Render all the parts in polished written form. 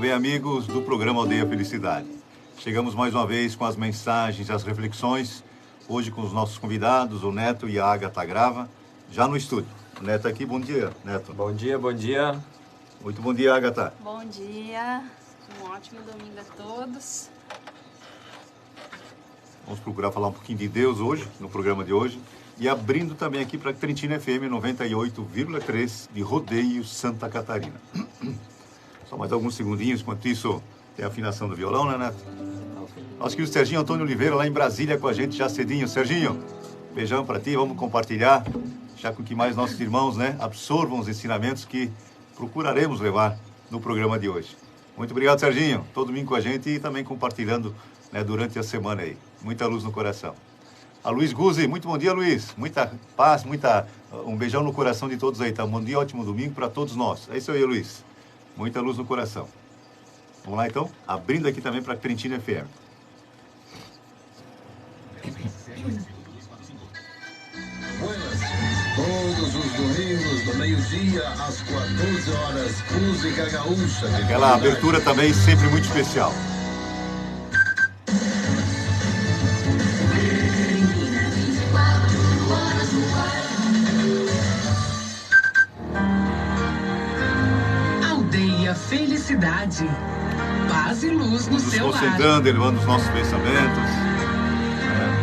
bem, amigos do programa Aldeia Felicidade. Chegamos mais uma vez com as mensagens, as reflexões, hoje com os nossos convidados, o Neto e a Agatha Grava, já no estúdio. O Neto aqui, bom dia, Neto. Bom dia, bom dia. Muito bom dia, Agatha. Bom dia, um ótimo domingo a todos. Vamos procurar falar um pouquinho de Deus hoje, no programa de hoje. E abrindo também aqui para Trentina FM 98,3 de Rodeio, Santa Catarina. Só mais alguns segundinhos, enquanto isso tem a afinação do violão, né, Neto? Nosso querido Serginho Antônio Oliveira, lá em Brasília com a gente já cedinho. Serginho, beijão para ti, vamos compartilhar, já com que mais nossos irmãos, né, absorvam os ensinamentos que procuraremos levar no programa de hoje. Muito obrigado, Serginho, todo domingo com a gente e também compartilhando, né, durante a semana aí. Muita luz no coração. A Luiz Guzzi, muito bom dia, Luiz. Muita paz, um beijão no coração de todos aí, tá? Um bom dia, ótimo domingo para todos nós. É isso aí, Luiz. Muita luz no coração. Vamos lá, então? Abrindo aqui também para Trentina FM. Todos os domingos, do meio-dia às 14 horas, música gaúcha. Aquela abertura também sempre muito especial. Felicidade, paz e luz no seu lar. Nos concentrando, elevando os nossos pensamentos.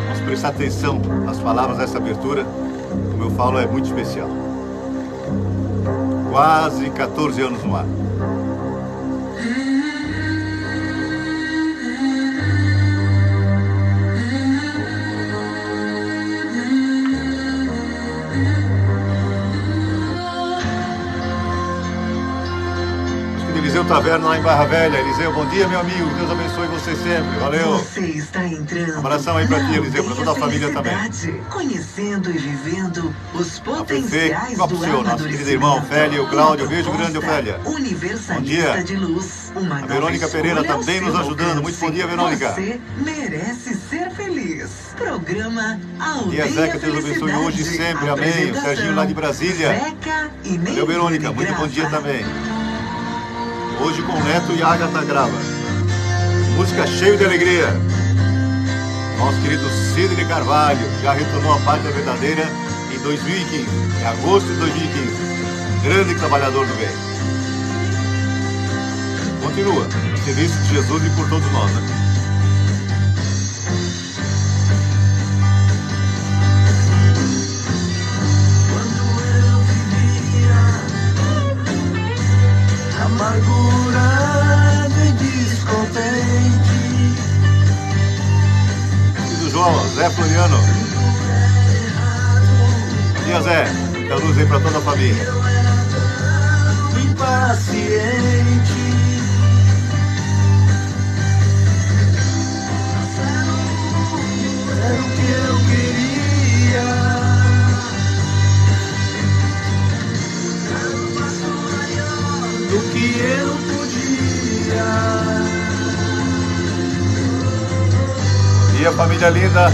Vamos prestar atenção nas palavras dessa abertura. Como eu falo, é muito especial. Quase 14 anos no ar. Eliseu Taverna lá em Barra Velha. Eliseu, bom dia, meu amigo. Deus abençoe você sempre. Valeu. Você está entrando. Um abração aí pra ti, Eliseu, pra toda a família também. Conhecendo e vivendo os potenciais do amadurecimento. Nosso querido irmão Félia, o Cláudio. Beijo grande, Ofélia. Universalista de luz. A Verônica Pereira também nos ajudando. Muito bom dia, Verônica. Você merece ser feliz. Programa Aldeia Felicidade. E a Zeca, Deus abençoe hoje e sempre. Amém. O Serginho lá de Brasília. Valeu, Verônica. Muito bom dia também. Hoje com o Neto e a Agatha Grava. Música cheia de alegria. Nosso querido Sidney Carvalho já retornou à pátria verdadeira em 2015, em agosto de 2015. Grande trabalhador do bem. Continua. Serviço de Jesus e por todos nós, né? Amargurado e descontente. Filho João, Zé Floriano. Bom dia, Zé. Muita luz aí pra toda a família. Impaciente. Era o que eu queria. Do que eu podia. E a família linda, a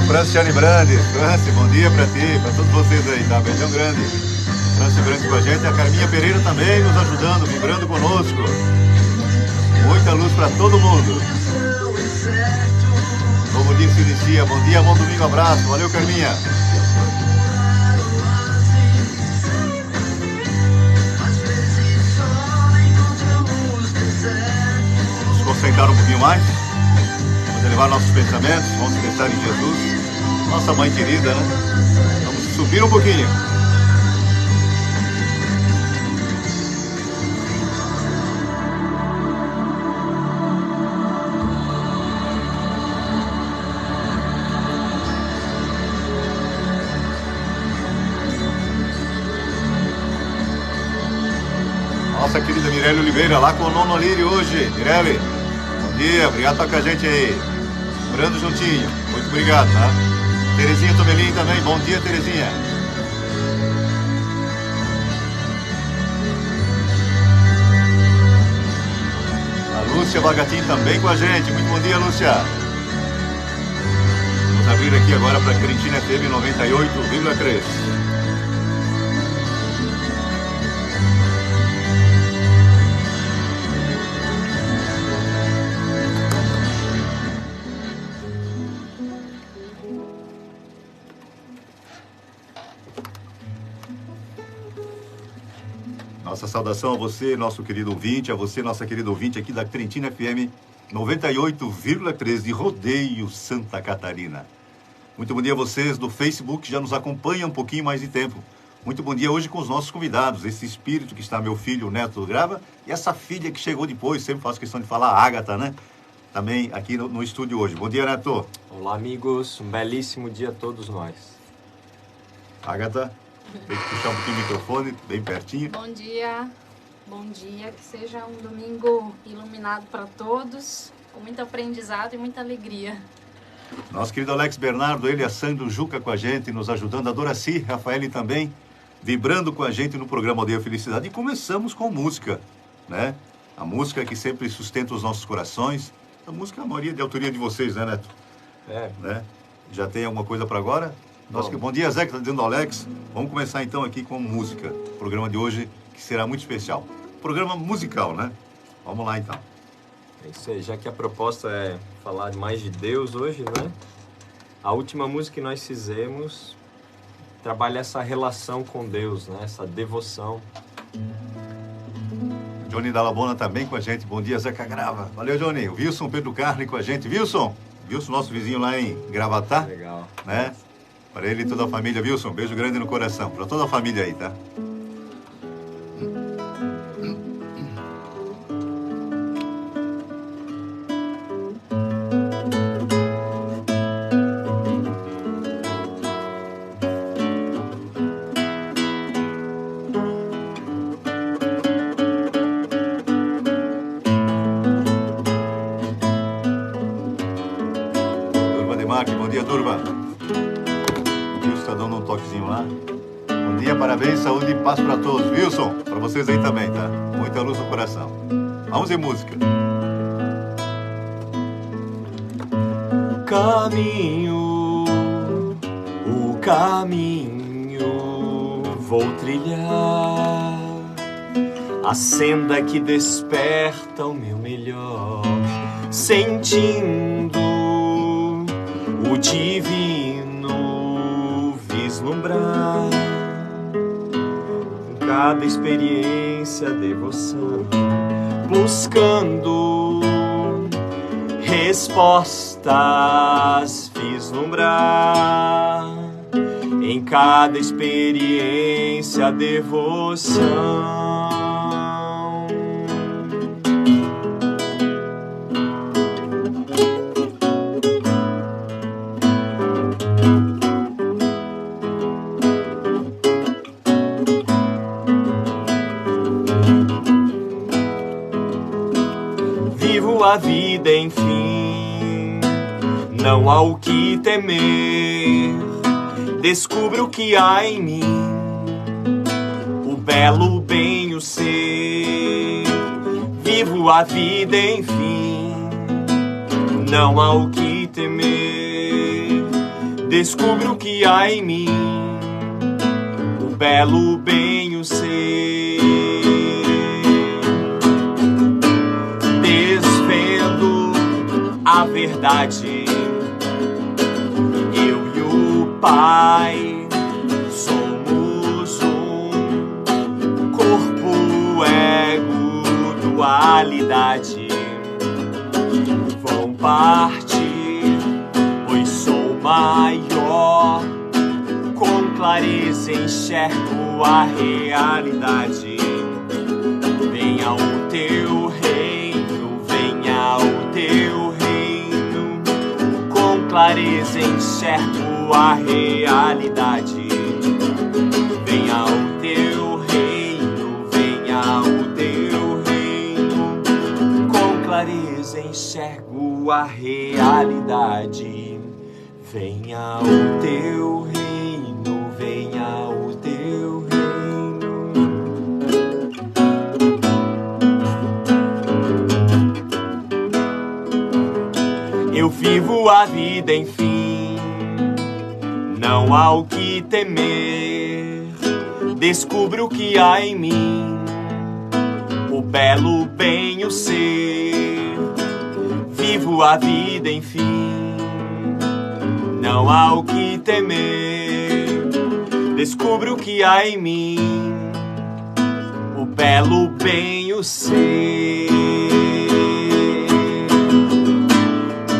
Franciane Brandes. Franci, bom dia pra ti, pra todos vocês aí, tá? Beijão grande. Franci Brandes com a gente, a Carminha Pereira também nos ajudando, vibrando conosco. Muita luz pra todo mundo. Novo dia se inicia, bom dia, bom domingo, abraço. Valeu, Carminha. Concentrar um pouquinho mais, vamos elevar nossos pensamentos, vamos pensar em Jesus, nossa mãe querida, né? Vamos subir um pouquinho. Nossa querida Mirelle Oliveira, lá com o Nono Lírio hoje. Mirelle, bom dia, obrigado por estar com a gente aí. Morando juntinho, muito obrigado, tá? Terezinha Tomelin também, bom dia, Terezinha. A Lúcia Bagatin também com a gente, muito bom dia, Lúcia. Vamos abrir aqui agora para a Trentina FM 98,3. Nossa saudação a você, nosso querido ouvinte, a você, nossa querida ouvinte aqui da Trentina FM 98,3 de Rodeio, Santa Catarina. Muito bom dia a vocês do Facebook que já nos acompanham um pouquinho mais de tempo. Muito bom dia hoje com os nossos convidados, esse espírito que está meu filho, o Neto Grava, e essa filha que chegou depois, sempre faço questão de falar, a Ágata, né? Também aqui no estúdio hoje. Bom dia, Neto. Olá, amigos. Um belíssimo dia a todos nós. Ágata, tem que puxar um pouquinho o microfone, bem pertinho. Bom dia, que seja um domingo iluminado para todos, com muito aprendizado e muita alegria. Nosso querido Alex Bernardo, ele e a Sandro Juca com a gente, nos ajudando, a Doraci, Rafael também, vibrando com a gente no programa Aldeia Felicidade. E começamos com música, né? A música que sempre sustenta os nossos corações. A música, a maioria de autoria de vocês, né, Neto? É. Né? Já tem alguma coisa para agora? Bom dia, Zé, que está dizendo Alex. Vamos começar então aqui com música. O programa de hoje que será muito especial. Programa musical, né? Vamos lá então. É isso aí, já que a proposta é falar mais de Deus hoje, né? A última música que nós fizemos trabalha essa relação com Deus, né? Essa devoção. Johnny Dalabona também com a gente. Bom dia, Zeca Grava. Valeu, Johnny. O Wilson Pedro Carne com a gente. Wilson, nosso vizinho lá em Gravatá. Legal. Né? Para ele e toda a família. Wilson, beijo grande no coração. Para toda a família aí, tá? Parabéns, saúde e paz para todos. Wilson, para vocês aí também, tá? Muita luz no coração. Vamos em música. O caminho vou trilhar, a senda que desperta o meu melhor, sentindo o divino vislumbrar. Cada experiência, devoção, buscando respostas, vislumbrar. Em cada experiência, devoção. A vida, enfim, não há o que temer. Descubro o que há em mim, o belo, o bem, o ser. Vivo a vida, enfim, não há o que temer. Descubro o que há em mim, o belo, o bem, o ser. A verdade, eu e o Pai somos um corpo, ego, dualidade. Vão partir, pois sou maior. Com clareza enxergo a realidade. Venha o teu reino, venha o teu reino. Com clareza enxergo a realidade. Venha o teu reino, venha o teu reino. Com clareza enxergo a realidade. Venha o teu reino, venha o teu reino. Eu vivo a vida, enfim, não há o que temer. Descubro o que há em mim, o belo, o bem, o ser. Vivo a vida, enfim, não há o que temer. Descubro o que há em mim, o belo bem o sei,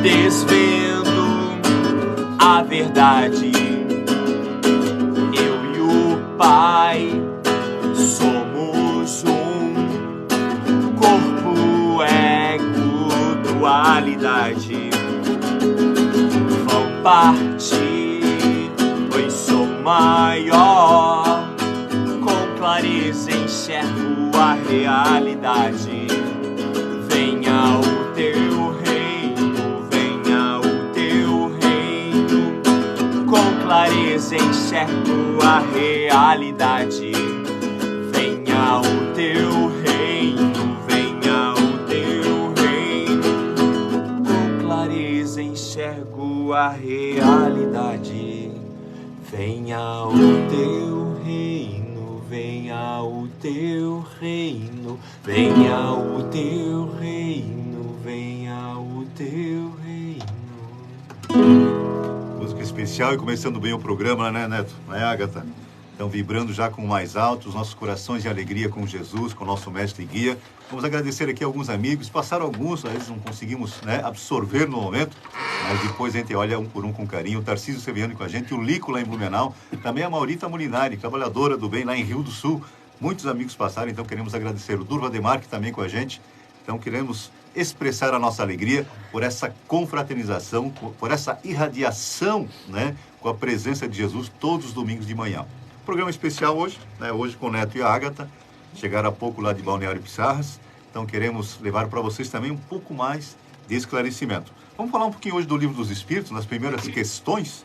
desvendo a verdade. Eu e o Pai somos um corpo, ego, dualidade. Vão partir, pois sou maior. Com clareza enxergo a realidade. Venha o teu reino, venha o teu reino. Com clareza enxergo a realidade. Venha o teu reino, venha o teu reino. Com clareza enxergo a realidade. Venha o teu reino, venha o teu reino, venha o teu reino, venha o teu reino. Música especial e começando bem o programa, né, Neto? Não é, Agatha? Então, vibrando já com o mais alto, os nossos corações de alegria com Jesus, com o nosso mestre e guia. Vamos agradecer aqui a alguns amigos, passaram alguns, às vezes não conseguimos, né, absorver no momento, mas depois a gente olha um por um com carinho. O Tarcísio Severiano com a gente, o Lico lá em Blumenau, também a Maurita Molinari, trabalhadora do bem lá em Rio do Sul. Muitos amigos passaram, então queremos agradecer o Durva Demarque também com a gente. Então queremos expressar a nossa alegria por essa confraternização, por essa irradiação, né, com a presença de Jesus todos os domingos de manhã. Programa especial hoje, né, hoje com o Neto e a Agatha, chegaram há pouco lá de Balneário Pissarras, então queremos levar para vocês também um pouco mais de esclarecimento. Vamos falar um pouquinho hoje do Livro dos Espíritos, nas primeiras questões,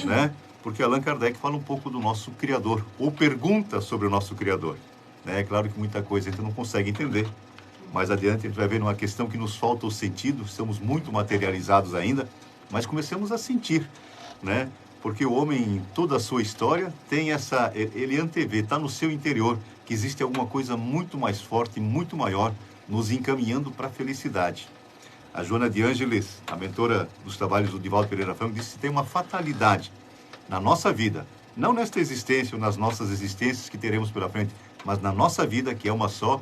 né, porque Allan Kardec fala um pouco do nosso Criador, ou pergunta sobre o nosso Criador. É claro que muita coisa a gente não consegue entender. Mais adiante a gente vai ver numa questão que nos falta o sentido, estamos muito materializados ainda, mas começamos a sentir, né? Porque o homem, em toda a sua história, tem essa, ele antevê, está no seu interior, que existe alguma coisa muito mais forte, muito maior, nos encaminhando para a felicidade. A Joana de Ângeles, a mentora dos trabalhos do Divaldo Pereira Franco, disse que tem uma fatalidade na nossa vida, não nesta existência ou nas nossas existências que teremos pela frente, mas na nossa vida, que é uma só,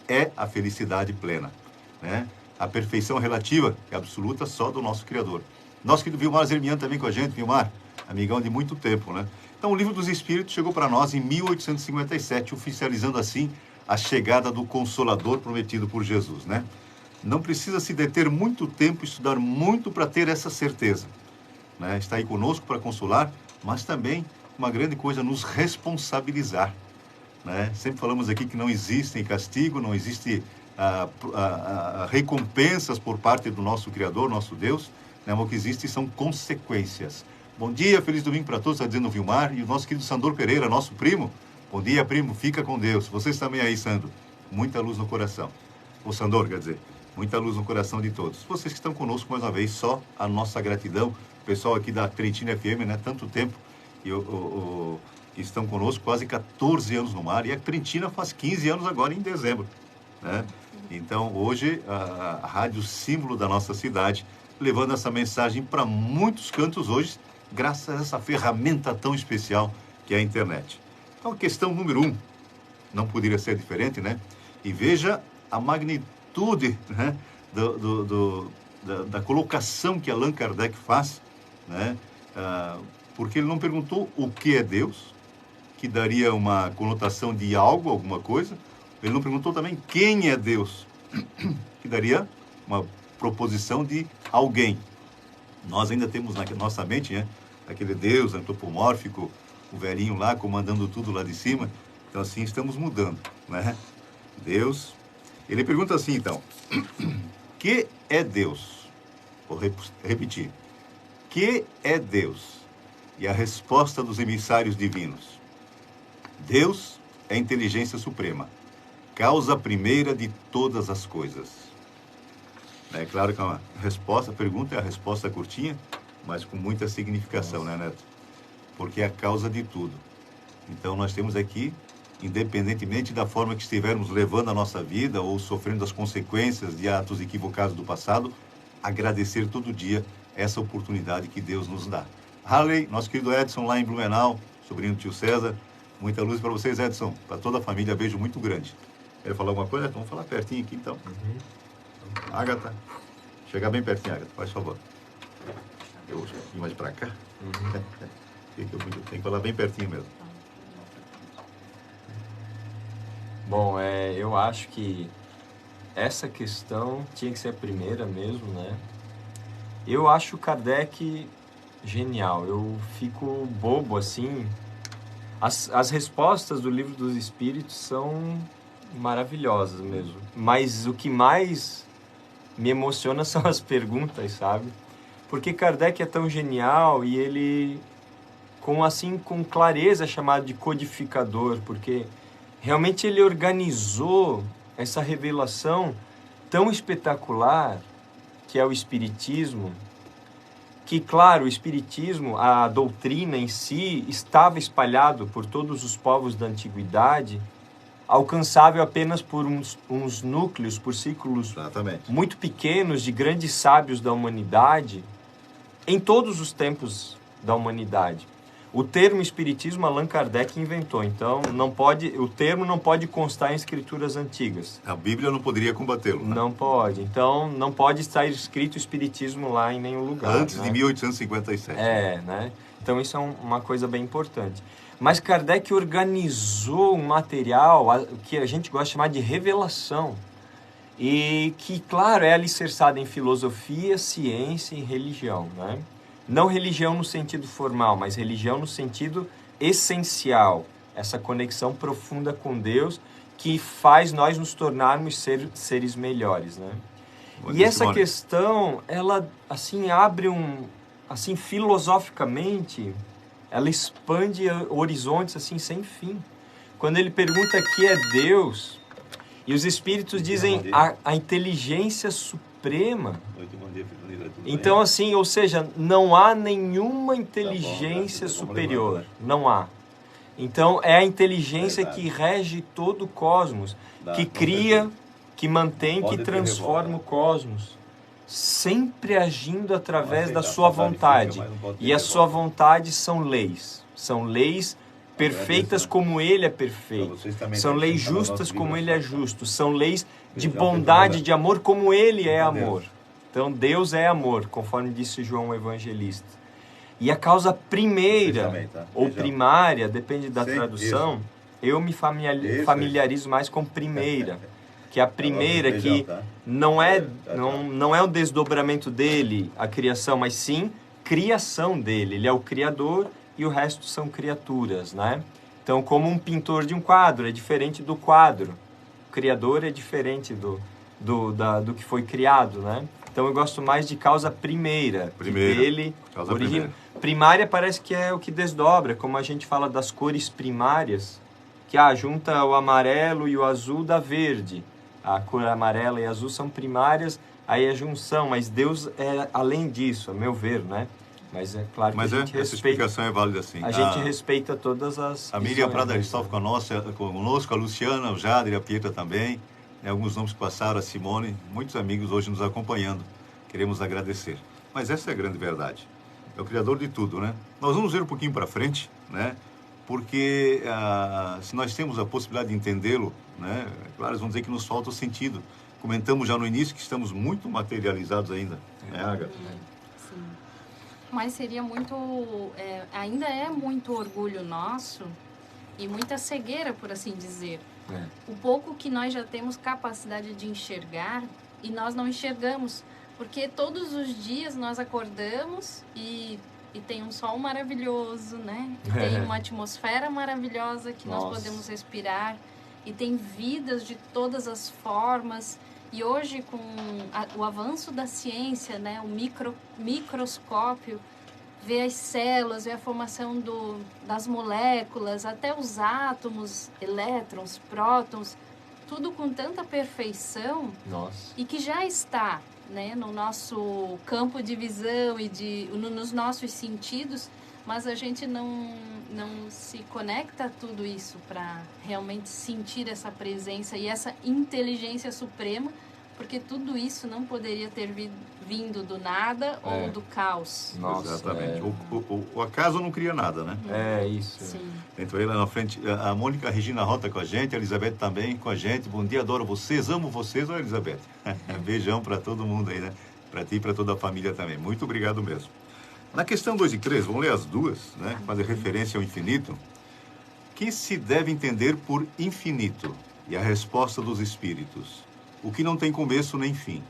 é a felicidade plena, né? A perfeição relativa é absoluta só do nosso Criador. Nosso querido Vilmar Zermian também com a gente, Vilmar, amigão de muito tempo, né? Então, o Livro dos Espíritos chegou para nós em 1857, oficializando assim a chegada do Consolador prometido por Jesus, né? Não precisa se deter muito tempo, estudar muito para ter essa certeza, né? Está aí conosco para consolar, mas também uma grande coisa, nos responsabilizar, né? Sempre falamos aqui que não existe castigo, não existe recompensas por parte do nosso Criador, nosso Deus, né? O que existe são consequências. Bom dia, feliz domingo para todos, está dizendo o Vilmar, e o nosso querido Sandor Pereira, nosso primo. Bom dia, primo, fica com Deus. Vocês também aí, Sandro. Muita luz no coração. O Sandor, quer dizer, muita luz no coração de todos. Vocês que estão conosco mais uma vez, só a nossa gratidão. O pessoal aqui da Trentina FM, né, tanto tempo, que estão conosco, quase 14 anos no mar, e a Trentina faz 15 anos agora em dezembro, né? Então, hoje, a rádio símbolo da nossa cidade, levando essa mensagem para muitos cantos hoje, graças a essa ferramenta tão especial que é a internet. Então, a questão número 1, não poderia ser diferente, né? E veja a magnitude, né, da colocação que Allan Kardec faz, né? Porque ele não perguntou o que é Deus, que daria uma conotação de algo, alguma coisa. Ele não perguntou também quem é Deus, que daria uma proposição de alguém. Nós ainda temos na nossa mente, né, aquele Deus antropomórfico, o velhinho lá comandando tudo lá de cima. Então assim estamos mudando, né? Deus. Ele pergunta assim, então, que é Deus? Vou repetir. Que é Deus? E a resposta dos emissários divinos: Deus é a inteligência suprema, causa primeira de todas as coisas. É claro que a pergunta é a resposta curtinha, mas com muita significação, né, Neto? Porque é a causa de tudo. Então nós temos aqui, independentemente da forma que estivermos levando a nossa vida ou sofrendo as consequências de atos equivocados do passado, agradecer todo dia essa oportunidade que Deus nos dá. Harley, nosso querido Edson lá em Blumenau, sobrinho do tio César, muita luz para vocês, Edson, para toda a família, beijo muito grande. Quer falar alguma coisa? Vamos falar pertinho aqui, então. Agatha, chegar bem pertinho, Agatha, faz favor. Eu vou um pouquinho mais para cá. Eu tenho que falar bem pertinho mesmo. Bom, eu acho que essa questão tinha que ser a primeira mesmo, né? Eu acho o Kardec genial. Eu fico bobo, assim. As respostas do Livro dos Espíritos são maravilhosas mesmo. Mas o que mais me emociona são as perguntas, sabe? Porque Kardec é tão genial e ele, com clareza, é chamado de codificador, porque realmente ele organizou essa revelação tão espetacular que é o Espiritismo, que, claro, o Espiritismo, a doutrina em si, estava espalhado por todos os povos da antiguidade, alcançável apenas por uns núcleos, por círculos Exatamente. muito pequenos de grandes sábios da humanidade, em todos os tempos da humanidade. O termo Espiritismo Allan Kardec inventou, então o termo não pode constar em escrituras antigas. A Bíblia não poderia combatê-lo, né? Não pode. Então, não pode estar escrito Espiritismo lá em nenhum lugar. Antes né? de 1857. Né? Então, isso é uma coisa bem importante. Mas Kardec organizou um material que a gente gosta de chamar de revelação. E que, claro, é alicerçado em filosofia, ciência e religião, né? Não religião no sentido formal, mas religião no sentido essencial. Essa conexão profunda com Deus que faz nós nos tornarmos seres melhores, né? E essa questão, ela, assim, abre assim, filosoficamente, ela expande horizontes, assim, sem fim. Quando ele pergunta que é Deus, e os espíritos dizem a inteligência suprema. Então, assim, ou seja, não há nenhuma inteligência superior. Não há. Então, é a inteligência que rege todo o cosmos, que cria, que mantém, que transforma o cosmos, sempre agindo através da sua vontade. E a sua vontade são leis. São leis perfeitas como ele é perfeito. São leis justas como ele é justo. São leis de bondade, de amor como ele é amor. Então, Deus é amor, conforme disse João Evangelista. E a causa primeira, ou primária, depende da tradução, eu me familiarizo mais com primeira. Que a primeira que não é o desdobramento dele, a criação, mas sim criação dele. Ele é o criador e o resto são criaturas, né? Então, como um pintor de um quadro, é diferente do quadro. O criador é diferente do que foi criado, né? Então, eu gosto mais de causa primeira. Primária parece que é o que desdobra, como a gente fala das cores primárias, que junta o amarelo e o azul dá verde. A cor amarela e azul são primárias, aí a junção, mas Deus é além disso, a meu ver, né? Mas é claro que a gente respeita. Essa explicação é válida sim. A gente respeita todas as... A Miriam Prada Aristófato conosco, a Luciana, o Jader e a Pietra também. Alguns nomes que passaram, a Simone, muitos amigos hoje nos acompanhando. Queremos agradecer. Mas essa é a grande verdade. É o Criador de tudo, né? Nós vamos ver um pouquinho para frente, né? Porque se nós temos a possibilidade de entendê-lo, né? Claro, eles vão dizer que nos falta o sentido. Comentamos já no início que estamos muito materializados ainda, né, Agatha? Sim. Mas seria muito... ainda é muito orgulho nosso e muita cegueira, por assim dizer. O pouco que nós já temos capacidade de enxergar e nós não enxergamos, porque todos os dias nós acordamos e tem um sol maravilhoso, né? Tem uma atmosfera maravilhosa que nós podemos respirar e tem vidas de todas as formas. E hoje, com o avanço da ciência, né? O microscópio, ver as células, ver a formação das moléculas, até os átomos, elétrons, prótons, tudo com tanta perfeição. E que já está, né, no nosso campo de visão e nos nossos sentidos, mas a gente não se conecta a tudo isso para realmente sentir essa presença e essa inteligência suprema porque tudo isso não poderia ter vindo do nada ou do caos. Nossa, exatamente. O acaso não cria nada, né? É isso. Sim. Entrou aí lá na frente, a Mônica Regina Rota com a gente, a Elizabeth também com a gente. Bom dia, adoro vocês, amo vocês, ó, Elizabeth. Beijão para todo mundo aí, né? Para ti e para toda a família também. Muito obrigado mesmo. Na questão 2 e 3, vamos ler as duas, né? Fazer referência ao infinito. Que se deve entender por infinito? E a resposta dos espíritos. O que não tem começo nem fim.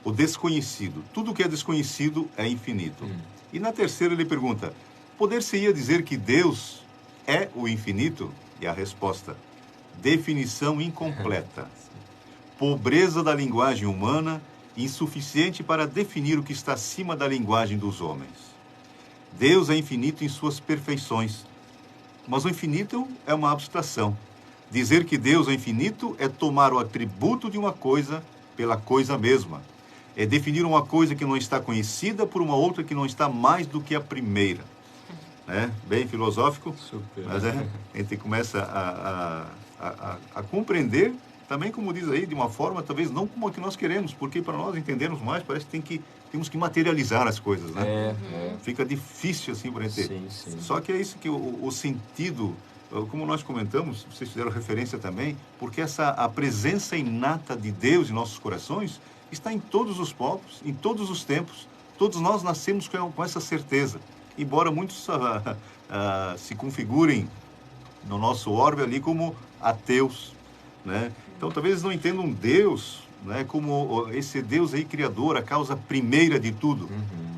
O desconhecido. Tudo que é desconhecido é infinito. E na terceira ele pergunta, poder-se-ia dizer que Deus é o infinito? E a resposta, definição incompleta. Pobreza da linguagem humana, insuficiente para definir o que está acima da linguagem dos homens. Deus é infinito em suas perfeições, mas o infinito é uma abstração. Dizer que Deus é infinito é tomar o atributo de uma coisa pela coisa mesma. É definir uma coisa que não está conhecida por uma outra que não está mais do que a primeira. Bem filosófico, Super. mas a gente começa a compreender, também como diz aí, de uma forma talvez não como a que nós queremos, porque para nós entendermos mais, parece que temos que materializar as coisas, né? Fica difícil assim para gente. Sim. Só que é isso que o sentido, como nós comentamos, vocês fizeram referência também, porque a presença inata de Deus em nossos corações está em todos os povos, em todos os tempos. Todos nós nascemos com essa certeza. Embora muitos se configurem no nosso orbe ali como ateus, né? Então talvez eles não entendam Deus, né, como esse Deus aí criador, a causa primeira de tudo,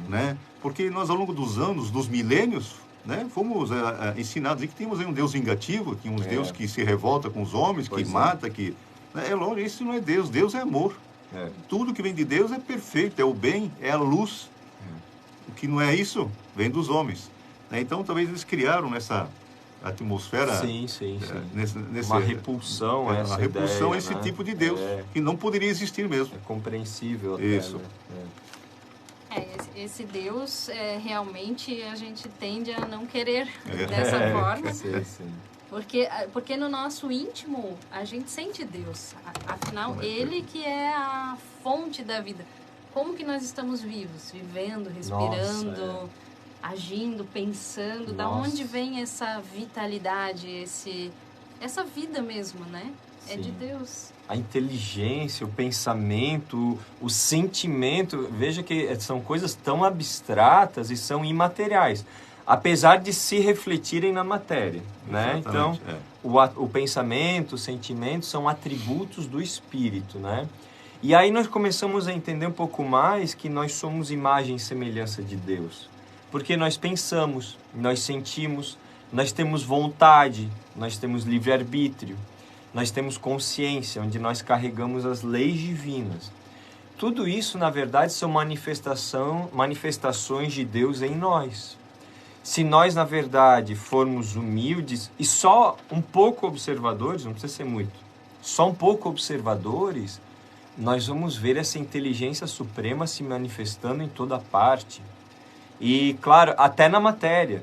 né? Porque nós ao longo dos anos, dos milênios, né, fomos ensinados que temos aí um Deus vingativo, que um Deus que se revolta com os homens, que mata, que é longe. Isso não é Deus. Deus é amor. Tudo que vem de Deus é perfeito, é o bem, é a luz. O que não é isso vem dos homens, né? Então talvez eles criaram nessa atmosfera, Sim. nesse, Uma repulsão a essa uma repulsão ideia, a esse né? tipo de Deus, que não poderia existir mesmo. É compreensível até, Isso. né? Esse Deus, realmente, a gente tende a não querer dessa forma. Sim. Porque no nosso íntimo, a gente sente Deus. Afinal, Ele que é a fonte da vida. Como que nós estamos vivos? Vivendo, respirando, agindo, pensando. Da onde vem essa vitalidade, essa vida mesmo, né? É de Deus. A inteligência, o pensamento, o sentimento, veja que são coisas tão abstratas e são imateriais, apesar de se refletirem na matéria, né? Então, o pensamento, o sentimento são atributos do espírito, né? E aí nós começamos a entender um pouco mais que nós somos imagem e semelhança de Deus. Porque nós pensamos, nós sentimos, nós temos vontade, nós temos livre-arbítrio, nós temos consciência, onde nós carregamos as leis divinas. Tudo isso, na verdade, são manifestações de Deus em nós. Se nós, na verdade, formos humildes e só um pouco observadores, não precisa ser muito, só um pouco observadores, nós vamos ver essa inteligência suprema se manifestando em toda parte. E, claro, até na matéria.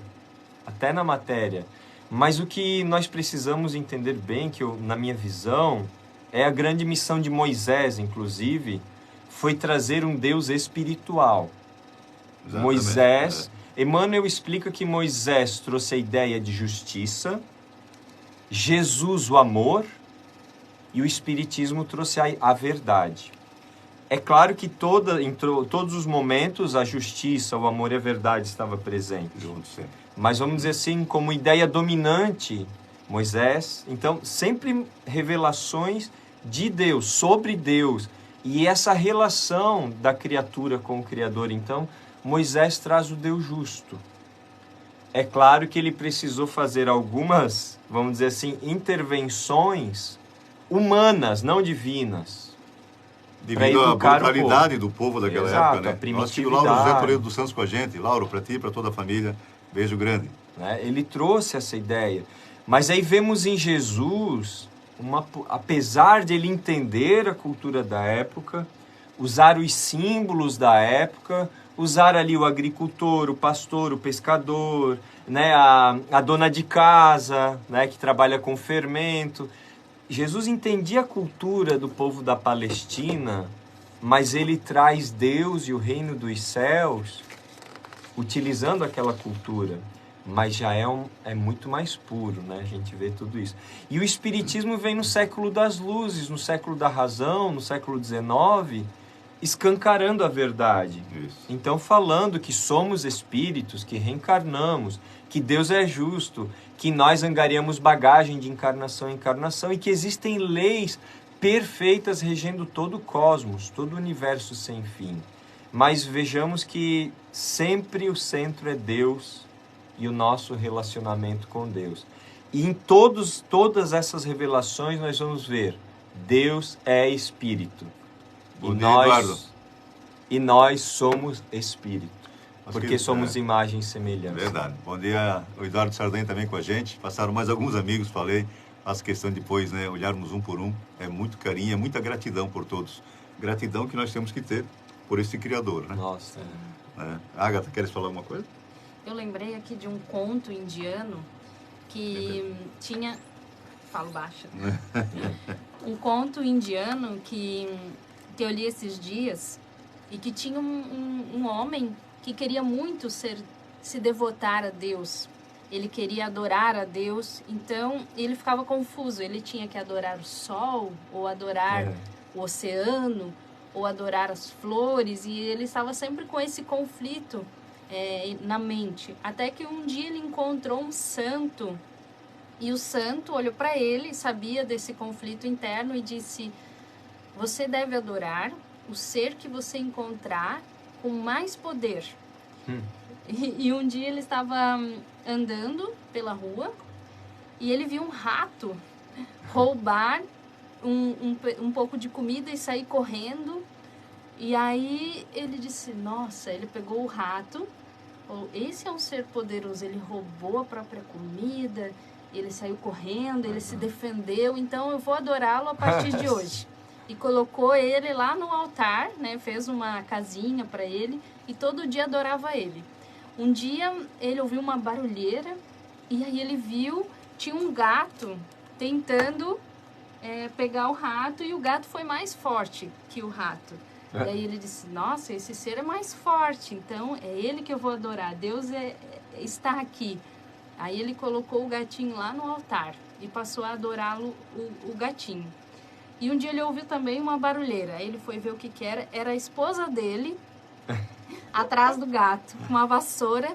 Mas o que nós precisamos entender bem, que na minha visão, é a grande missão de Moisés, inclusive, foi trazer um Deus espiritual. Exatamente. Moisés, Emmanuel explica que Moisés trouxe a ideia de justiça, Jesus o amor, e o Espiritismo trouxe a verdade. É claro que em todos os momentos a justiça, o amor e a verdade estavam presentes. Mas vamos dizer assim, como ideia dominante, Moisés, então sempre revelações de Deus, sobre Deus. E essa relação da criatura com o Criador, então, Moisés traz o Deus justo. É claro que ele precisou fazer algumas, vamos dizer assim, intervenções humanas, não divinas. Devido à brutalidade do povo daquela época, né? A primitividade. Nós tivemos Lauro José Toledo dos Santos com a gente. Lauro, para ti e para toda a família, beijo grande. Ele trouxe essa ideia. Mas aí vemos em Jesus, apesar de ele entender a cultura da época, usar os símbolos da época, usar ali o agricultor, o pastor, o pescador, né? a dona de casa, né? Que trabalha com fermento. Jesus entendia a cultura do povo da Palestina mas ele traz Deus e o reino dos céus utilizando aquela cultura, mas já é muito mais puro, né? A gente vê tudo isso. E o Espiritismo vem no século das luzes, no século da razão, no século XIX, escancarando a verdade. Isso. Então, falando que somos espíritos, que reencarnamos, que Deus é justo, que nós angariamos bagagem de encarnação em encarnação e que existem leis perfeitas regendo todo o cosmos, todo o universo sem fim. Mas vejamos que sempre o centro é Deus e o nosso relacionamento com Deus. E em todas essas revelações nós vamos ver, Deus é espírito. Bom dia, Eduardo. E nós somos espírito, porque que, somos imagem e semelhança. Verdade. Bom dia, o Eduardo Sardanha também com a gente. Passaram mais alguns amigos, falei. Faço questão depois, né, olharmos um por um. É muito carinho, é muita gratidão por todos. Gratidão que nós temos que ter por esse Criador, né? Nossa. Agatha, queres falar alguma coisa? Eu lembrei aqui de um conto indiano que tinha... Falo baixo. Um conto indiano que eu li esses dias e que tinha um homem que queria muito se devotar a Deus. Ele queria adorar a Deus, então ele ficava confuso. Ele tinha que adorar o sol, ou adorar o oceano, ou adorar as flores, e ele estava sempre com esse conflito na mente. Até que um dia ele encontrou um santo, e o santo olhou para ele, sabia desse conflito interno e disse: você deve adorar o ser que você encontrar com mais poder. E um dia ele estava andando pela rua e ele viu um rato roubar um pouco de comida e sair correndo. E aí ele disse, nossa, ele pegou o rato, falou, esse é um ser poderoso, ele roubou a própria comida, ele saiu correndo, ele se defendeu, então eu vou adorá-lo a partir de hoje. E colocou ele lá no altar, né, fez uma casinha para ele e todo dia adorava ele. Um dia ele ouviu uma barulheira e aí ele viu, tinha um gato tentando pegar o rato e o gato foi mais forte que o rato. E aí ele disse, nossa, esse ser é mais forte, então é ele que eu vou adorar, Deus está aqui. Aí ele colocou o gatinho lá no altar e passou a adorá-lo, o gatinho. E um dia ele ouviu também uma barulheira, aí ele foi ver o que era a esposa dele, atrás do gato, com uma vassoura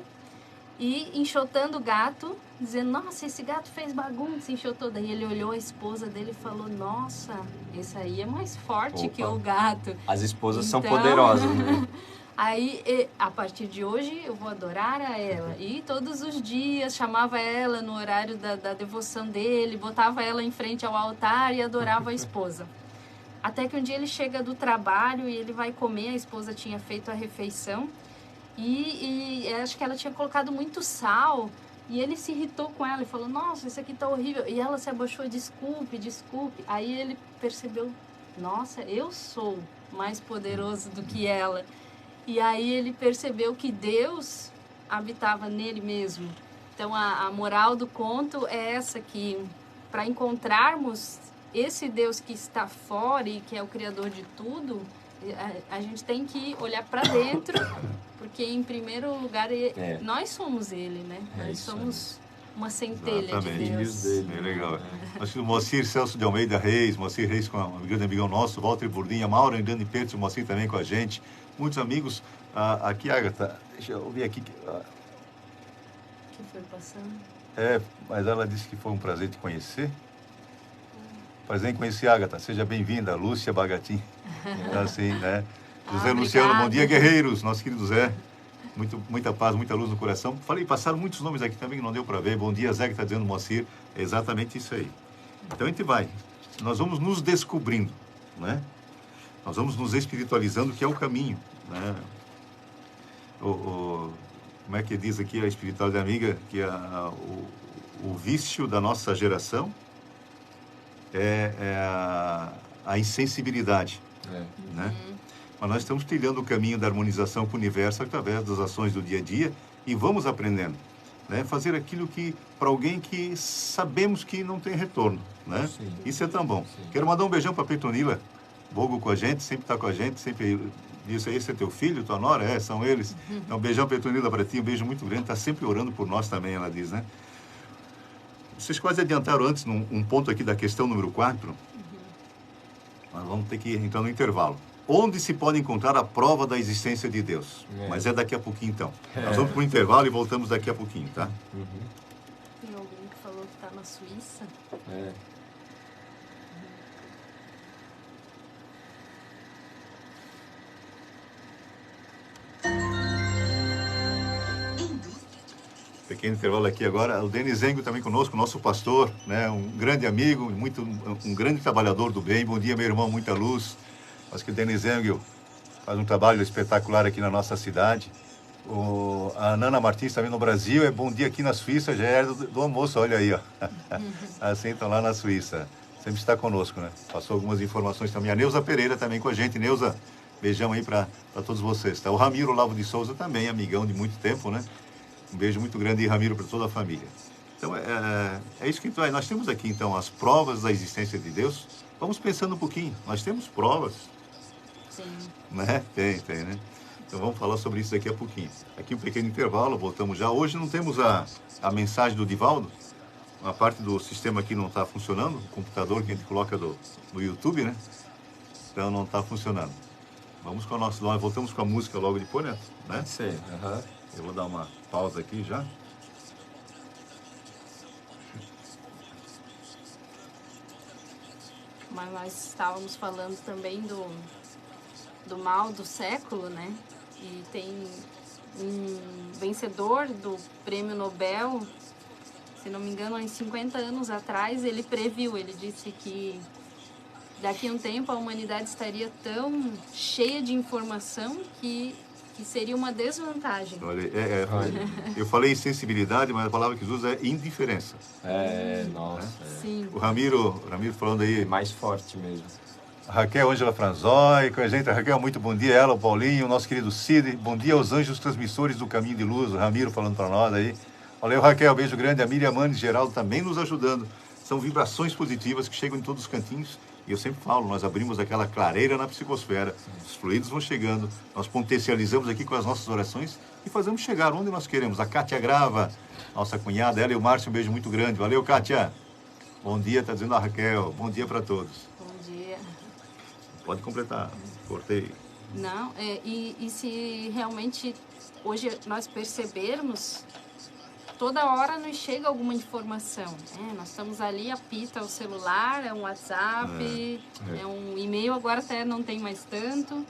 e enxotando o gato, dizendo, nossa, esse gato fez bagunça, enxotou. Daí ele olhou a esposa dele e falou, nossa, esse aí é mais forte que o gato. As esposas são poderosas, né? Aí, a partir de hoje, eu vou adorar a ela. E todos os dias chamava ela no horário da devoção dele, botava ela em frente ao altar e adorava a esposa. Até que um dia ele chega do trabalho e ele vai comer, a esposa tinha feito a refeição e acho que ela tinha colocado muito sal e ele se irritou com ela e falou, nossa, isso aqui tá horrível. E ela se abaixou, desculpe, desculpe. Aí ele percebeu, nossa, eu sou mais poderoso do que ela. E aí ele percebeu que Deus habitava nele mesmo. Então a moral do conto é essa, que para encontrarmos esse Deus que está fora e que é o Criador de tudo, a gente tem que olhar para dentro, porque em primeiro lugar nós somos Ele, né? Nós somos uma centelha de Deus. É legal. Acho que o Moacir Celso de Almeida Reis, Moacir Reis com um grande amigão nosso, Walter Burdinha, Mauro Grande Pedro, o Moacir também com a gente. Muitos amigos. Aqui, Agatha, deixa eu ouvir aqui. Que foi passando? Mas ela disse que foi um prazer te conhecer. Prazer em conhecer a Agatha. Seja bem-vinda, Lúcia Bagatin. Assim, né? José Luciano, bom dia, guerreiros. Nosso querido Zé. Muita paz, muita luz no coração. Passaram muitos nomes aqui também que não deu para ver. Bom dia, Zé, que está dizendo Moacir. É exatamente isso aí. Então a gente vai. Nós vamos nos descobrindo, né? Nós vamos nos espiritualizando, que é o caminho, né? Como é que diz aqui a espiritualidade amiga? Que o vício da nossa geração é a insensibilidade, né? Mas nós estamos trilhando o caminho da harmonização com o universo através das ações do dia a dia e vamos aprendendo, né? Fazer aquilo que, para alguém que sabemos que não tem retorno, né? Sim. Isso é tão bom. Sim. Quero mandar um beijão para a Petronila, Bogo com a gente, sempre está com a gente, sempre diz, esse é teu filho, tua nora? É, são eles. Então, um beijão, Petronila, para ti, um beijo muito grande, está sempre orando por nós também, ela diz, né? Vocês quase adiantaram antes um ponto aqui da questão número 4. Nós vamos ter que entrar no intervalo. Onde se pode encontrar a prova da existência de Deus? Mas é daqui a pouquinho, então. Nós vamos para o intervalo e voltamos daqui a pouquinho, tá? Tem alguém que falou que está na Suíça. Pequeno intervalo aqui agora. O Denis Engo também conosco, nosso pastor, né? Um grande amigo, um grande trabalhador do bem. Bom dia, meu irmão, muita luz. Acho que o Denis Engo faz um trabalho espetacular aqui na nossa cidade. A Nana Martins também no Brasil. É bom dia aqui na Suíça, já é do almoço, olha aí, ó. Assim, estão lá na Suíça. Sempre está conosco, né? Passou algumas informações também. A Neuza Pereira também com a gente. Neuza, beijão aí para todos vocês. Tá? O Ramiro Lavo de Souza também, amigão de muito tempo, né? Um beijo muito grande, Ramiro, para toda a família. Então, é isso que nós temos aqui, então, as provas da existência de Deus. Vamos pensando um pouquinho. Nós temos provas. Sim. Né? Tem, né? Então, vamos falar sobre isso daqui a pouquinho. Aqui um pequeno intervalo, voltamos já. Hoje não temos a mensagem do Divaldo. Uma parte do sistema aqui não está funcionando. O computador que a gente coloca no YouTube, né? Então, não está funcionando. Vamos com a nossa... Nós voltamos com a música logo depois, né? Sim, Eu vou dar uma pausa aqui já. Mas nós estávamos falando também do mal do século, né? E tem um vencedor do Prêmio Nobel, se não me engano, há 50 anos atrás, ele previu, ele disse que daqui a um tempo a humanidade estaria tão cheia de informação que seria uma desvantagem. Olha, eu falei sensibilidade, mas a palavra que usa é indiferença. Nossa. Sim. O Ramiro falando aí. É mais forte mesmo. A Raquel Ângela Franzói com a gente. A Raquel, muito bom dia. Ela, o Paulinho, o nosso querido Cid. Bom dia aos anjos transmissores do Caminho de Luz. O Ramiro falando para nós aí. Valeu, Raquel. Beijo grande. A Miriam Manes, Geraldo também nos ajudando. São vibrações positivas que chegam em todos os cantinhos. E eu sempre falo, nós abrimos aquela clareira na psicosfera, os fluidos vão chegando, nós potencializamos aqui com as nossas orações e fazemos chegar onde nós queremos. A Kátia Grava, nossa cunhada, ela e o Márcio, um beijo muito grande. Valeu, Kátia. Bom dia, está dizendo a Raquel. Bom dia para todos. Bom dia. Pode completar, cortei. Não, e se realmente hoje nós percebermos, toda hora nos chega alguma informação. Nós estamos ali, apita o celular, é um WhatsApp, é um e-mail, agora até não tem mais tanto,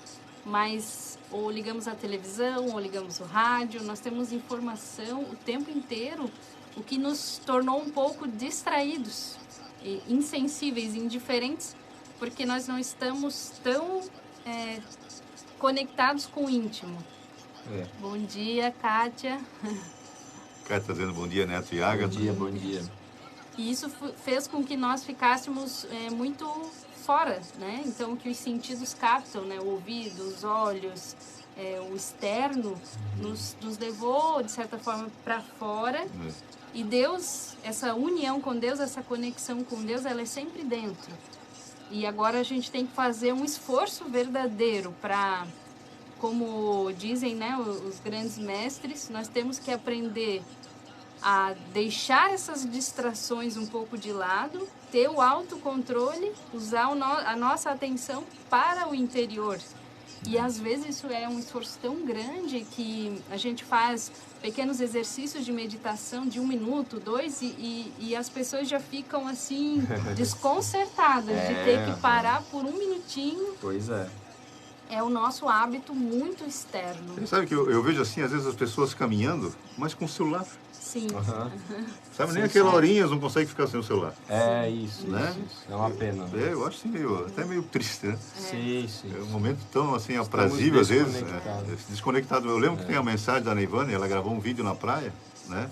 mas ou ligamos a televisão, ou ligamos o rádio, nós temos informação o tempo inteiro, o que nos tornou um pouco distraídos, insensíveis, indiferentes, porque nós não estamos tão conectados com o íntimo. Bom dia, Kátia. Kátia está dizendo bom dia, Neto e Agatha. Bom dia. E isso fez com que nós ficássemos muito fora, né? Então, que os sentidos captam, né? O ouvido, os olhos, o externo, nos levou, de certa forma, para fora. E Deus, essa união com Deus, essa conexão com Deus, ela é sempre dentro. E agora a gente tem que fazer um esforço verdadeiro para, como dizem, né, os grandes mestres, nós temos que aprender a deixar essas distrações um pouco de lado, ter o autocontrole, usar a nossa atenção para o interior. E às vezes isso é um esforço tão grande que a gente faz pequenos exercícios de meditação de 1 minuto, 2, e as pessoas já ficam assim desconcertadas de ter que parar por 1 minutinho. Pois é. É o nosso hábito muito externo. Você sabe que eu vejo assim, às vezes as pessoas caminhando, mas com o celular. Sim. Sabe, nem aquela horinha não consegue ficar sem o celular. Isso, né? Isso. É uma pena. Eu acho assim, até meio triste, né? Sim. É um momento tão assim, aprazível às vezes. Desconectado. Eu lembro que tem a mensagem da Neivane, ela gravou um vídeo na praia, né?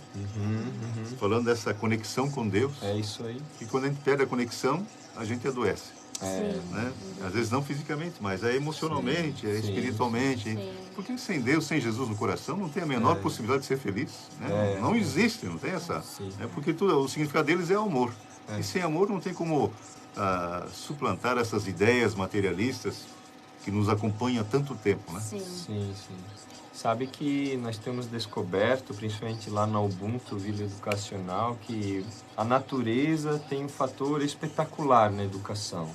Falando dessa conexão com Deus. É isso aí. E quando a gente perde a conexão, a gente adoece. Né? Às vezes não fisicamente, mas emocionalmente, espiritualmente. Sim. Porque sem Deus, sem Jesus no coração, não tem a menor possibilidade de ser feliz. Né? Não existe, não tem essa. Porque o significado deles é amor. E sem amor não tem como suplantar essas ideias materialistas que nos acompanham há tanto tempo, né? Sim. Sim, sim. Sabe que nós temos descoberto, principalmente lá na Ubuntu Vila Educacional, que a natureza tem um fator espetacular na educação.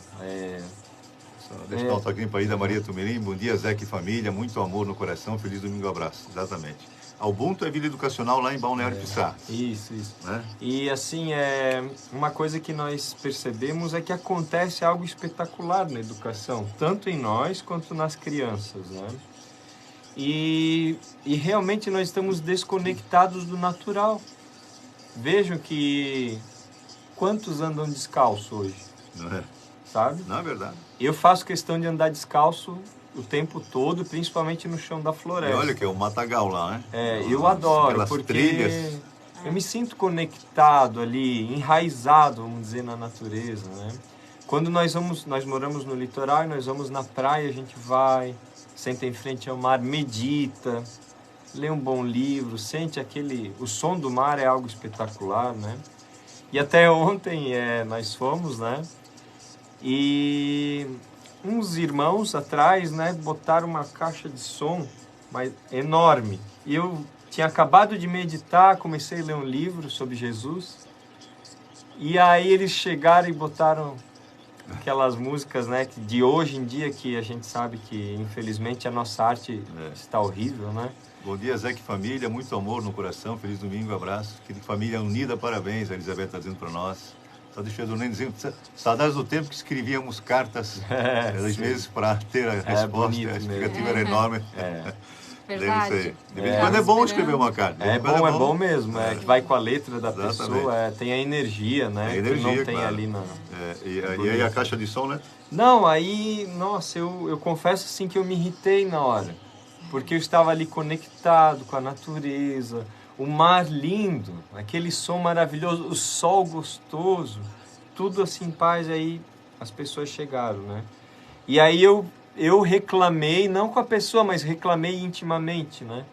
Só deixa eu dar um toquinho para aí da Maria Tumirim. Bom dia, Zeca e família. Muito amor no coração. Feliz domingo, abraço. Exatamente. A Ubuntu é Vila Educacional lá em Balneário Pissarra. Isso. Né? E assim, uma coisa que nós percebemos é que acontece algo espetacular na educação, tanto em nós quanto nas crianças, né? E realmente nós estamos desconectados do natural. Vejam que quantos andam descalço hoje, Não é? sabe? Não é verdade. Eu faço questão de andar descalço o tempo todo, principalmente no chão da floresta. E olha que é o matagal lá, né? Eu adoro, Aquelas porque trilhas. eu me sinto conectado ali, enraizado, vamos dizer, na natureza, né? Quando nós moramos no litoral, nós vamos na praia, a gente vai, senta em frente ao mar, medita, lê um bom livro, sente o som do mar é algo espetacular, né? E até ontem nós fomos, né? E uns irmãos atrás, né, botaram uma caixa de som enorme. E eu tinha acabado de meditar, comecei a ler um livro sobre Jesus. E aí eles chegaram e botaram aquelas músicas, né, de hoje em dia, que a gente sabe que, infelizmente, a nossa arte está horrível, né? Bom dia, Zeca e família. Muito amor no coração. Feliz domingo, abraço. Família unida, parabéns. A Elizabeth está dizendo para nós. Só deixa eu dizendo, saudades do tempo que escrevíamos cartas 2 meses para ter a resposta. A explicativa era enorme. Verdade. De vez em quando é bom escrever uma carta. É bom mesmo. Que vai com a letra da pessoa, tem a energia, né? A energia, que não tem claro. ali na... E aí a caixa de som, né? Não, aí, nossa, eu confesso assim que eu me irritei na hora. Porque eu estava ali conectado com a natureza, o mar lindo, aquele som maravilhoso, o sol gostoso, tudo assim em paz. Aí as pessoas chegaram, né? E aí eu reclamei, não com a pessoa, mas reclamei intimamente, né?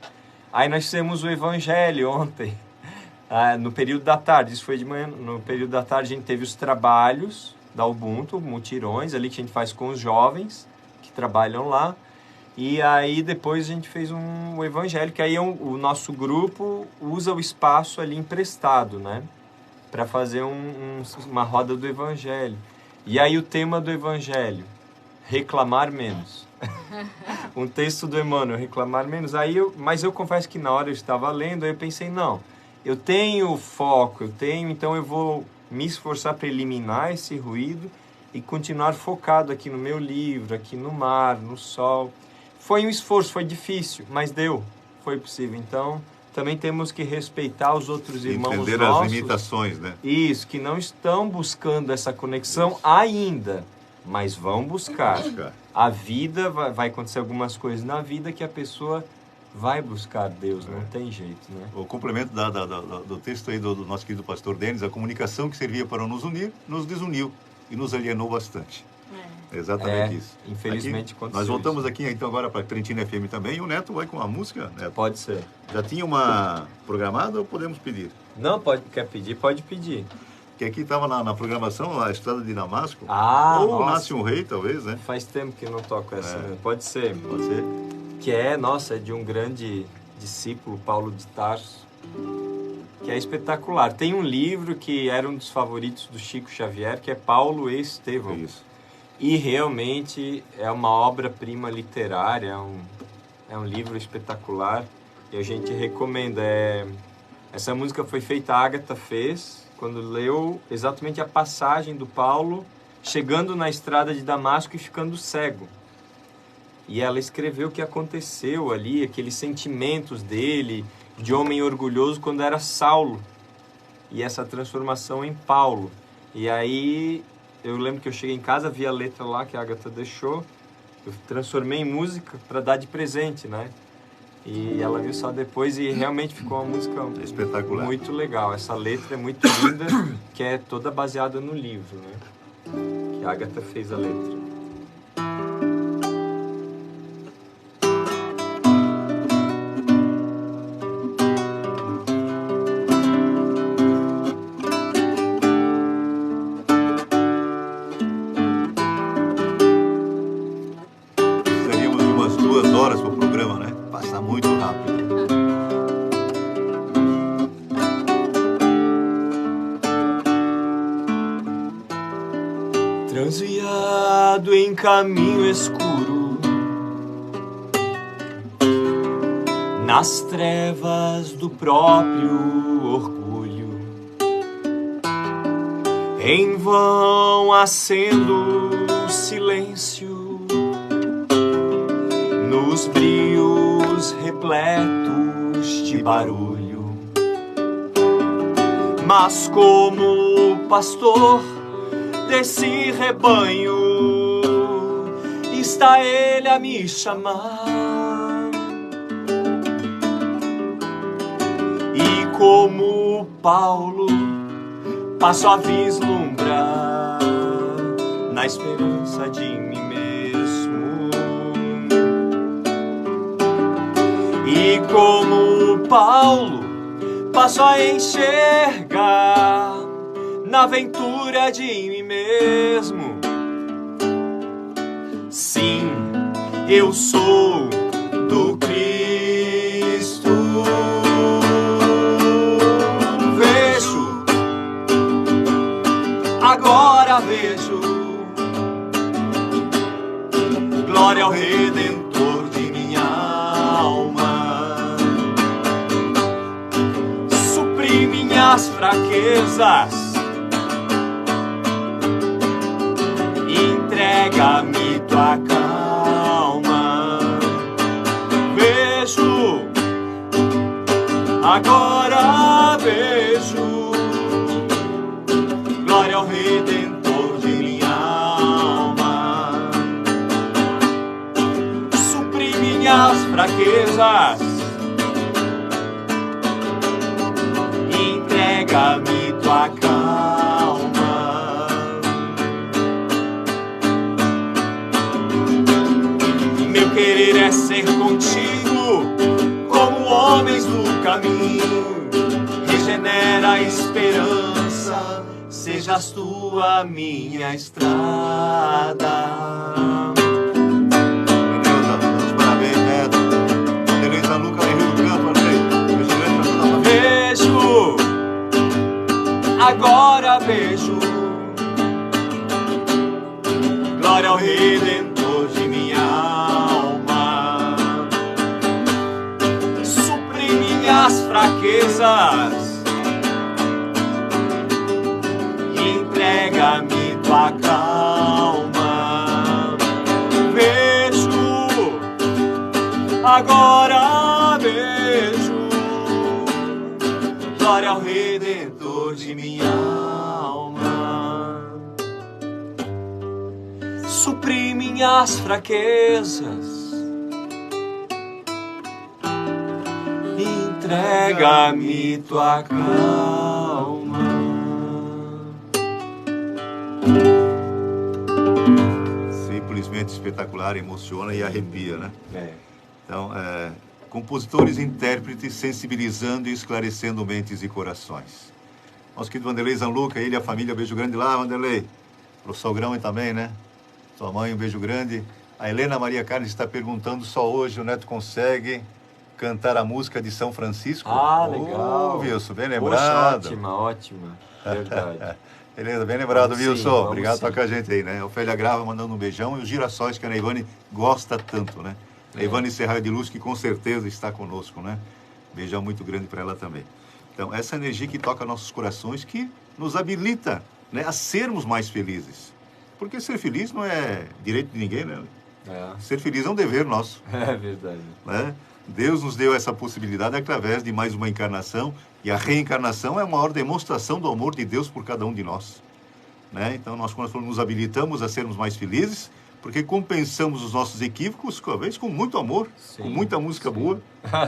Aí nós fizemos o evangelho ontem, no período da tarde, isso foi de manhã. No período da tarde a gente teve os trabalhos da Ubuntu, mutirões ali que a gente faz com os jovens que trabalham lá. E aí depois a gente fez um evangelho, que aí o nosso grupo usa o espaço ali emprestado, né? Para fazer uma roda do evangelho. E aí o tema do evangelho, reclamar menos. Um texto do Emmanuel, reclamar menos. Mas eu confesso que na hora eu estava lendo, aí eu pensei, não, eu tenho foco, então eu vou me esforçar para eliminar esse ruído e continuar focado aqui no meu livro, aqui no mar, no sol. Foi um esforço, foi difícil, mas foi possível. Então, também temos que respeitar os outros irmãos nossos. Entender as limitações, né? Isso, que não estão buscando essa conexão ainda, mas vão buscar. A vida, vai acontecer algumas coisas na vida que a pessoa vai buscar Deus, não tem jeito, né? O complemento do texto aí do nosso querido pastor Denis, a comunicação que servia para nos unir, nos desuniu e nos alienou bastante. Exatamente isso. Infelizmente, nós voltamos aqui então agora para Trentina FM também, e o Neto vai com a música, Neto? Pode ser. Já tinha uma programada ou podemos pedir? Não, quer pedir? Pode pedir. Que aqui estava na programação a Estrada de Damasco. Ou nossa. Nasce um Rei, talvez, né? Faz tempo que eu não toco essa, né? Pode ser. Pode ser. Que é de um grande discípulo, Paulo de Tarso, que é espetacular. Tem um livro que era um dos favoritos do Chico Xavier, que é Paulo e Estevão. Isso. E realmente é uma obra-prima literária, é um livro espetacular e a gente recomenda. Essa música foi feita, a Ágata fez, quando leu exatamente a passagem do Paulo chegando na estrada de Damasco e ficando cego. E ela escreveu o que aconteceu ali, aqueles sentimentos dele, de homem orgulhoso quando era Saulo, e essa transformação em Paulo. E aí eu lembro que eu cheguei em casa, vi a letra lá que a Agatha deixou, eu transformei em música para dar de presente, né? E ela viu só depois e realmente ficou uma música espetacular, muito legal. Essa letra é muito linda, que é toda baseada no livro, né? Que a Agatha fez a letra. muito rápido. Transviado em caminho escuro, nas trevas do próprio orgulho, em vão acendo o silêncio, nos brios repletos de barulho. Mas como pastor desse rebanho, está Ele a me chamar. E como Paulo, passo a vislumbrar na esperança de mim mesmo. E como Paulo, passo a enxergar na aventura de mim mesmo. Sim, eu sou do Cristo. Vejo, agora vejo, glória ao Redentor de minha alma. Supri minhas fraquezas, entrega-me tua calma. Vejo, agora vejo, glória ao Redentor de minha alma. Supri minhas fraquezas, entrega-me tua calma. Querer é ser contigo, como homens do caminho. Regenera a esperança, sejas tu a minha estrada. Beleza, damos parabéns, Neto. Beleza, Luca, Rio do Campo, Andrei. Vejo, agora vejo, glória ao Redentor de minha alma. Supri minhas fraquezas, entrega-me tua calma. Vejo, agora vejo, glória ao Redentor de minha alma. Supri minhas fraquezas, entrega-me tua calma. Simplesmente espetacular, emociona e arrepia, né? É. Então, compositores e intérpretes sensibilizando e esclarecendo mentes e corações. Nosso querido Vanderlei Zanluca, ele e a família, beijo grande lá, Vanderlei. Pro Sogrão também, né? Sua mãe, um beijo grande. A Helena Maria Carnes está perguntando, só hoje o Neto consegue cantar a música de São Francisco? Ah, legal. Wilson, bem Poxa, lembrado. ótima. Verdade. Beleza, bem lembrado, Vamos Wilson. sim, vamos Obrigado por sim. estar com a gente aí, né? A Ofélia Grava mandando um beijão e os girassóis que a Neivane gosta tanto, né? Neivane Serraio de Luz, que com certeza está conosco, né? Beijão muito grande para ela também. Então, essa energia que toca nossos corações, que nos habilita, né, a sermos mais felizes. Porque ser feliz não é direito de ninguém, né? Ser feliz é um dever nosso. É verdade. Né? Deus nos deu essa possibilidade através de mais uma encarnação, e a reencarnação é a maior demonstração do amor de Deus por cada um de nós. Né? Então, nós, quando nos habilitamos a sermos mais felizes, porque compensamos os nossos equívocos, talvez com muito amor, Sim, com muita música boa,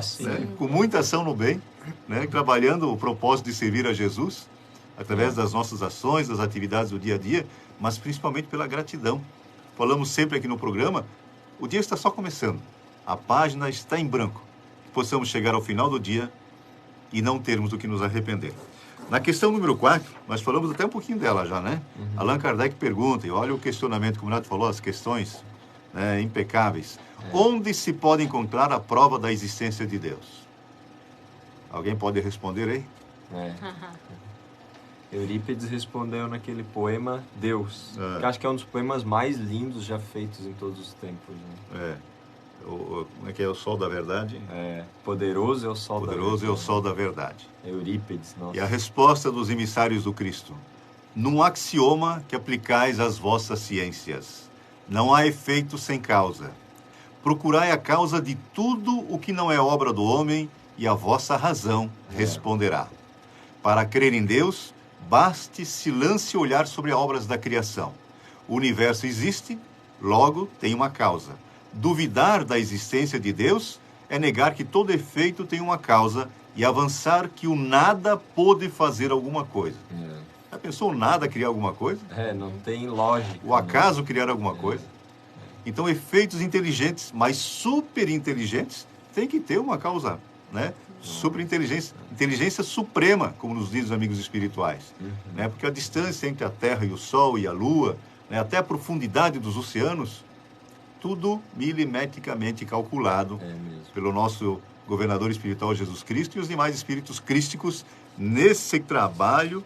sim. né? Com muita ação no bem, né? Trabalhando o propósito de servir a Jesus, através das nossas ações, das atividades do dia a dia, mas principalmente pela gratidão. Falamos sempre aqui no programa, o dia está só começando, a página está em branco, que possamos chegar ao final do dia e não termos do que nos arrepender. Na questão número 4, nós falamos até um pouquinho dela já, né? Allan Kardec pergunta, e olha o questionamento, como o Neto falou, as questões né, impecáveis. Onde se pode encontrar a prova da existência de Deus? Alguém pode responder aí? Eurípides respondeu naquele poema Deus, que acho que é um dos poemas mais lindos já feitos em todos os tempos. Né? Como é que é o sol da verdade? Poderoso é o sol Poderoso é o sol da verdade. Eurípides, nossa. E a resposta dos emissários do Cristo. Num axioma que aplicais às vossas ciências. Não há efeito sem causa. Procurai a causa de tudo o que não é obra do homem e a vossa razão responderá. Para crer em Deus, baste silêncio olhar sobre as obras da criação. O universo existe, logo tem uma causa. Duvidar da existência de Deus é negar que todo efeito tem uma causa e avançar que o nada pôde fazer alguma coisa. Já pensou o nada criar alguma coisa? Não tem lógica. O acaso criar alguma coisa? Então, efeitos inteligentes, mas super inteligentes, tem que ter uma causa, né? Superinteligência, inteligência suprema, como nos dizem os amigos espirituais. Né? Porque a distância entre a Terra e o Sol e a Lua, né? Até a profundidade dos oceanos, tudo milimetricamente calculado pelo nosso governador espiritual Jesus Cristo e os demais espíritos crísticos nesse trabalho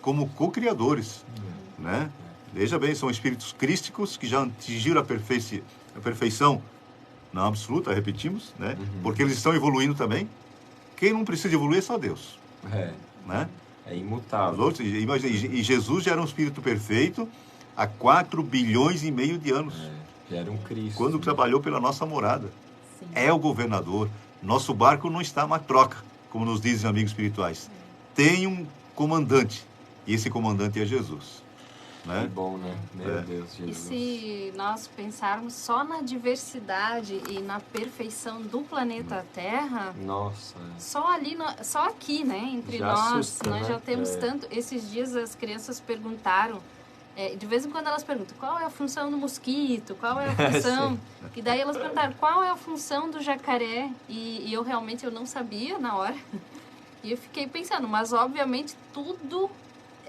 como co-criadores, né? Veja bem, são espíritos crísticos que já atingiram a perfeição na absoluta, repetimos, né? Porque eles estão evoluindo também. Quem não precisa evoluir é só Deus. Né? É imutável. Os outros, e Jesus já era um espírito perfeito há 4 bilhões e meio de anos. Já era um Cristo. Quando trabalhou pela nossa morada. Sim. É o governador. Nosso barco não está uma troca, como nos dizem amigos espirituais. Tem um comandante. E esse comandante é Jesus. Né? Que bom, né? Meu Deus, Jesus. E se nós pensarmos só na diversidade e na perfeição do planeta Terra, nossa, só aqui, né, entre já nós, assusta, nós né? já temos tanto. Esses dias as crianças perguntaram, de vez em quando elas perguntam, qual é a função do mosquito, qual é a função... E daí elas perguntaram, qual é a função do jacaré? E eu realmente não sabia na hora. E eu fiquei pensando, mas obviamente tudo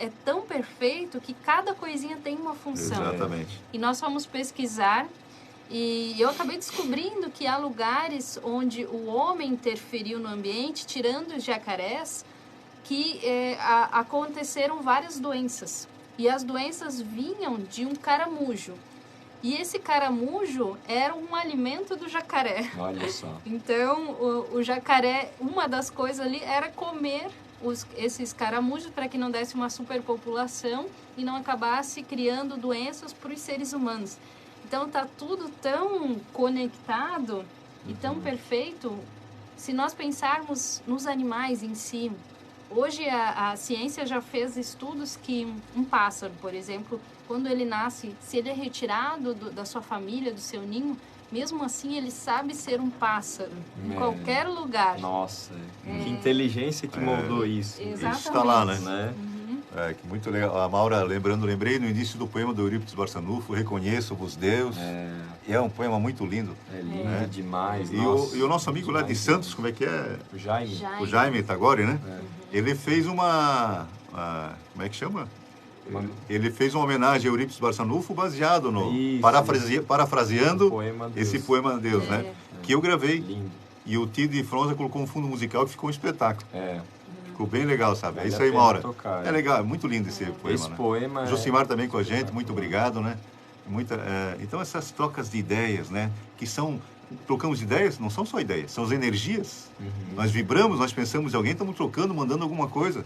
é tão perfeito que cada coisinha tem uma função. Exatamente. E nós fomos pesquisar e eu acabei descobrindo que há lugares onde o homem interferiu no ambiente, tirando os jacarés, que aconteceram várias doenças. E as doenças vinham de um caramujo. E esse caramujo era um alimento do jacaré. Olha só. Então, o jacaré, uma das coisas ali era comer esses caramujos para que não desse uma superpopulação e não acabasse criando doenças para os seres humanos. Então está tudo tão conectado e tão perfeito. Se nós pensarmos nos animais em si, hoje a ciência já fez estudos que um pássaro, por exemplo, quando ele nasce, se ele é retirado da sua família, do seu ninho, mesmo assim ele sabe ser um pássaro em qualquer lugar. Nossa, que inteligência que moldou isso. Exatamente. Isso está lá, né? Que muito legal. A Maura, lembrei no início do poema do Eurípides Barçanufo, Reconheço-vos Deus. É um poema muito lindo. É lindo demais. E o nosso amigo lá de Santos, como é que é? O Jaime. O Jaime Tagore, né? Ele fez como é que chama? Ele fez uma homenagem a Eurípides Barçanufo baseado no... Parafraseando esse poema a Deus, né? Que eu gravei. Lindo. E o Tito de Fronza colocou um fundo musical que ficou um espetáculo. Ficou bem legal, sabe? É isso aí, Maura. É legal, é muito lindo esse poema, esse poema Josimar também com a gente, muito obrigado, né? Então essas trocas de ideias, né? Que são... Trocamos ideias, não são só ideias, são as energias. Nós vibramos, nós pensamos em alguém, estamos trocando, mandando alguma coisa.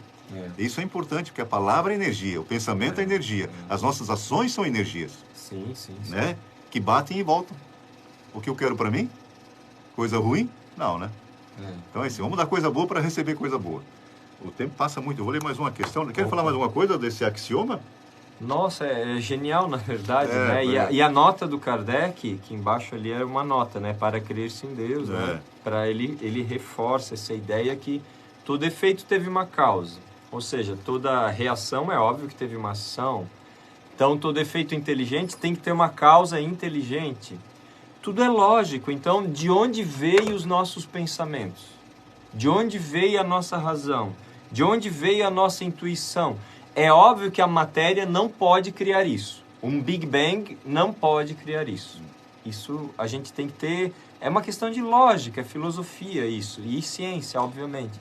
Isso é importante, porque a palavra é energia, o pensamento é energia, as nossas ações são energias. Sim. Né? Que batem e voltam. O que eu quero para mim? Coisa ruim? Não, né? Então é assim, vamos dar coisa boa para receber coisa boa. O tempo passa muito, eu vou ler mais uma questão. Quer falar mais uma coisa desse axioma? Nossa, é genial, na verdade, né? E a nota do Kardec, que embaixo ali é uma nota, né? Para crer-se em Deus, né? Para ele reforça essa ideia que todo efeito teve uma causa. Ou seja, toda reação é óbvio que teve uma ação. Então, todo efeito inteligente tem que ter uma causa inteligente. Tudo é lógico. Então, de onde veio os nossos pensamentos? De onde veio a nossa razão? De onde veio a nossa intuição? É óbvio que a matéria não pode criar isso. Um Big Bang não pode criar isso. Isso a gente tem que ter... É uma questão de lógica, é filosofia isso. E ciência, obviamente.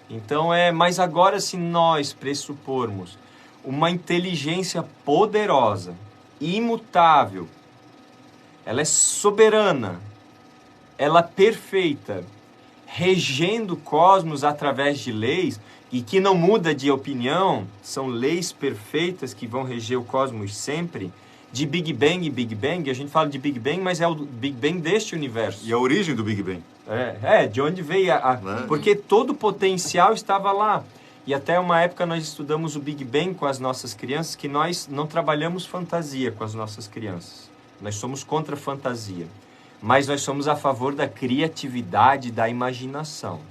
Então, mas agora, se nós pressupormos uma inteligência poderosa, imutável, ela é soberana, ela é perfeita, regendo o cosmos através de leis, e que não muda de opinião, são leis perfeitas que vão reger o cosmos sempre, de Big Bang, a gente fala de Big Bang, mas é o Big Bang deste universo. E a origem do Big Bang. De onde veio porque todo o potencial estava lá. E até uma época nós estudamos o Big Bang com as nossas crianças, que nós não trabalhamos fantasia com as nossas crianças. Nós somos contra a fantasia. Mas nós somos a favor da criatividade, da imaginação.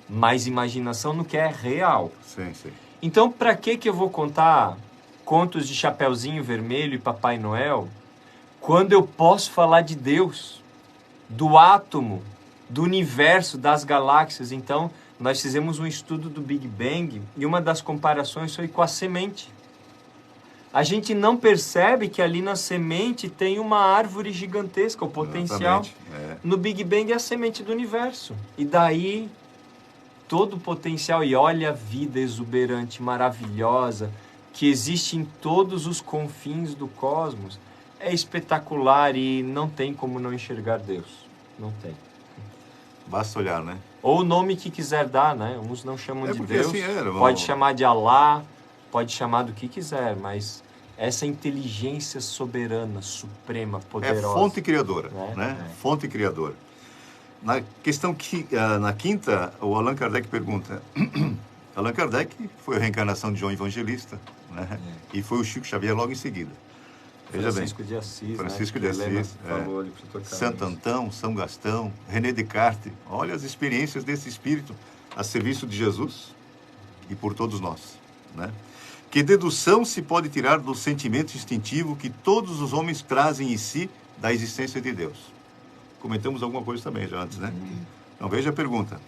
Mas imaginação no que é real. Sim, sim. Então, para que eu vou contar contos de Chapeuzinho Vermelho e Papai Noel, quando eu posso falar de Deus, do átomo, do universo, das galáxias? Então, nós fizemos um estudo do Big Bang e uma das comparações foi com a semente. A gente não percebe que ali na semente tem uma árvore gigantesca, o potencial. No Big Bang é a semente do universo. E daí, todo o potencial, e olha a vida exuberante, maravilhosa, que existe em todos os confins do cosmos, é espetacular e não tem como não enxergar Deus. Não tem. Basta olhar, né? Ou o nome que quiser dar, né? Uns não chamam de Deus, assim pode chamar de Alá, pode chamar do que quiser, mas essa inteligência soberana, suprema, poderosa. É fonte criadora, né? Fonte criadora. Na questão na quinta, o Allan Kardec pergunta... Allan Kardec foi a reencarnação de João Evangelista, né? E foi o Chico Xavier logo em seguida. Veja Francisco de Assis, Francisco de Assis, Santo Antão, São Gastão, René Descartes. Olha as experiências desse espírito a serviço de Jesus e por todos nós, né? Que dedução se pode tirar do sentimento instintivo que todos os homens trazem em si da existência de Deus? Comentamos alguma coisa também já antes, né? Então veja a pergunta.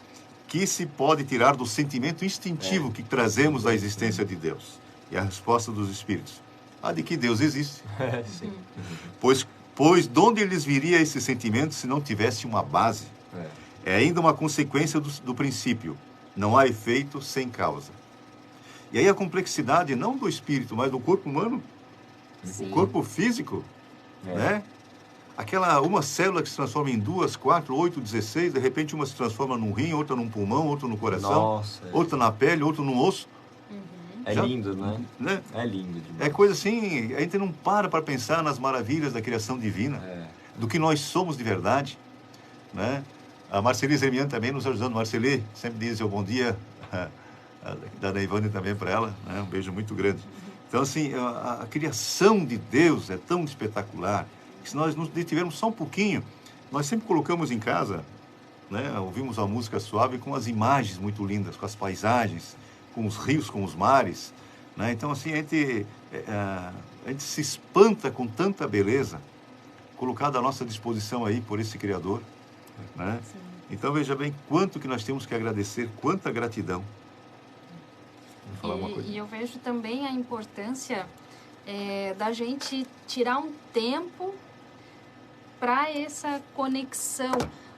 Que se pode tirar do sentimento instintivo que trazemos da existência de Deus? E a resposta dos espíritos: a de que Deus existe. Sim. Pois de onde lhes viria esse sentimento se não tivesse uma base? É ainda uma consequência do princípio. Não há efeito sem causa. E aí a complexidade não do espírito, mas do corpo humano. Sim. O corpo físico, né? Uma célula que se transforma em 2, 4, 8, 16, de repente uma se transforma num rim, outra num pulmão, outra no coração, outra na pele, outra no osso. É lindo, né? É lindo demais. É coisa assim, a gente não para pensar nas maravilhas da criação divina, do que nós somos de verdade, né? A Marceli Zermian também nos ajudando. Marceli sempre diz o bom dia, da Neivane também para ela, né? Um beijo muito grande. Então assim, a criação de Deus é tão espetacular, que se nós nos detivermos só um pouquinho, nós sempre colocamos em casa, né? Ouvimos a música suave com as imagens muito lindas, com as paisagens, com os rios, com os mares, né? Então assim, a gente se espanta com tanta beleza colocada à nossa disposição aí por esse Criador, né? Então veja bem quanto que nós temos que agradecer, quanta gratidão. Vou falar uma coisa. E eu vejo também a importância da gente tirar um tempo para essa conexão,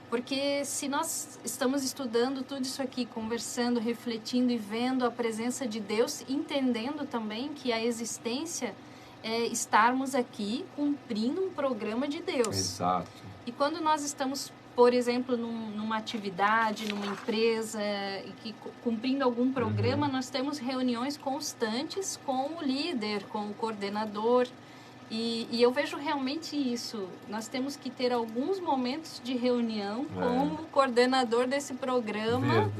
porque se nós estamos estudando tudo isso aqui, conversando, refletindo e vendo a presença de Deus, entendendo também que a existência é estarmos aqui cumprindo um programa de Deus. Exato. E quando nós estamos, por exemplo, numa atividade, numa empresa, cumprindo algum programa, nós temos reuniões constantes com o líder, com o coordenador. E eu vejo realmente isso. Nós temos que ter alguns momentos de reunião com o coordenador desse programa,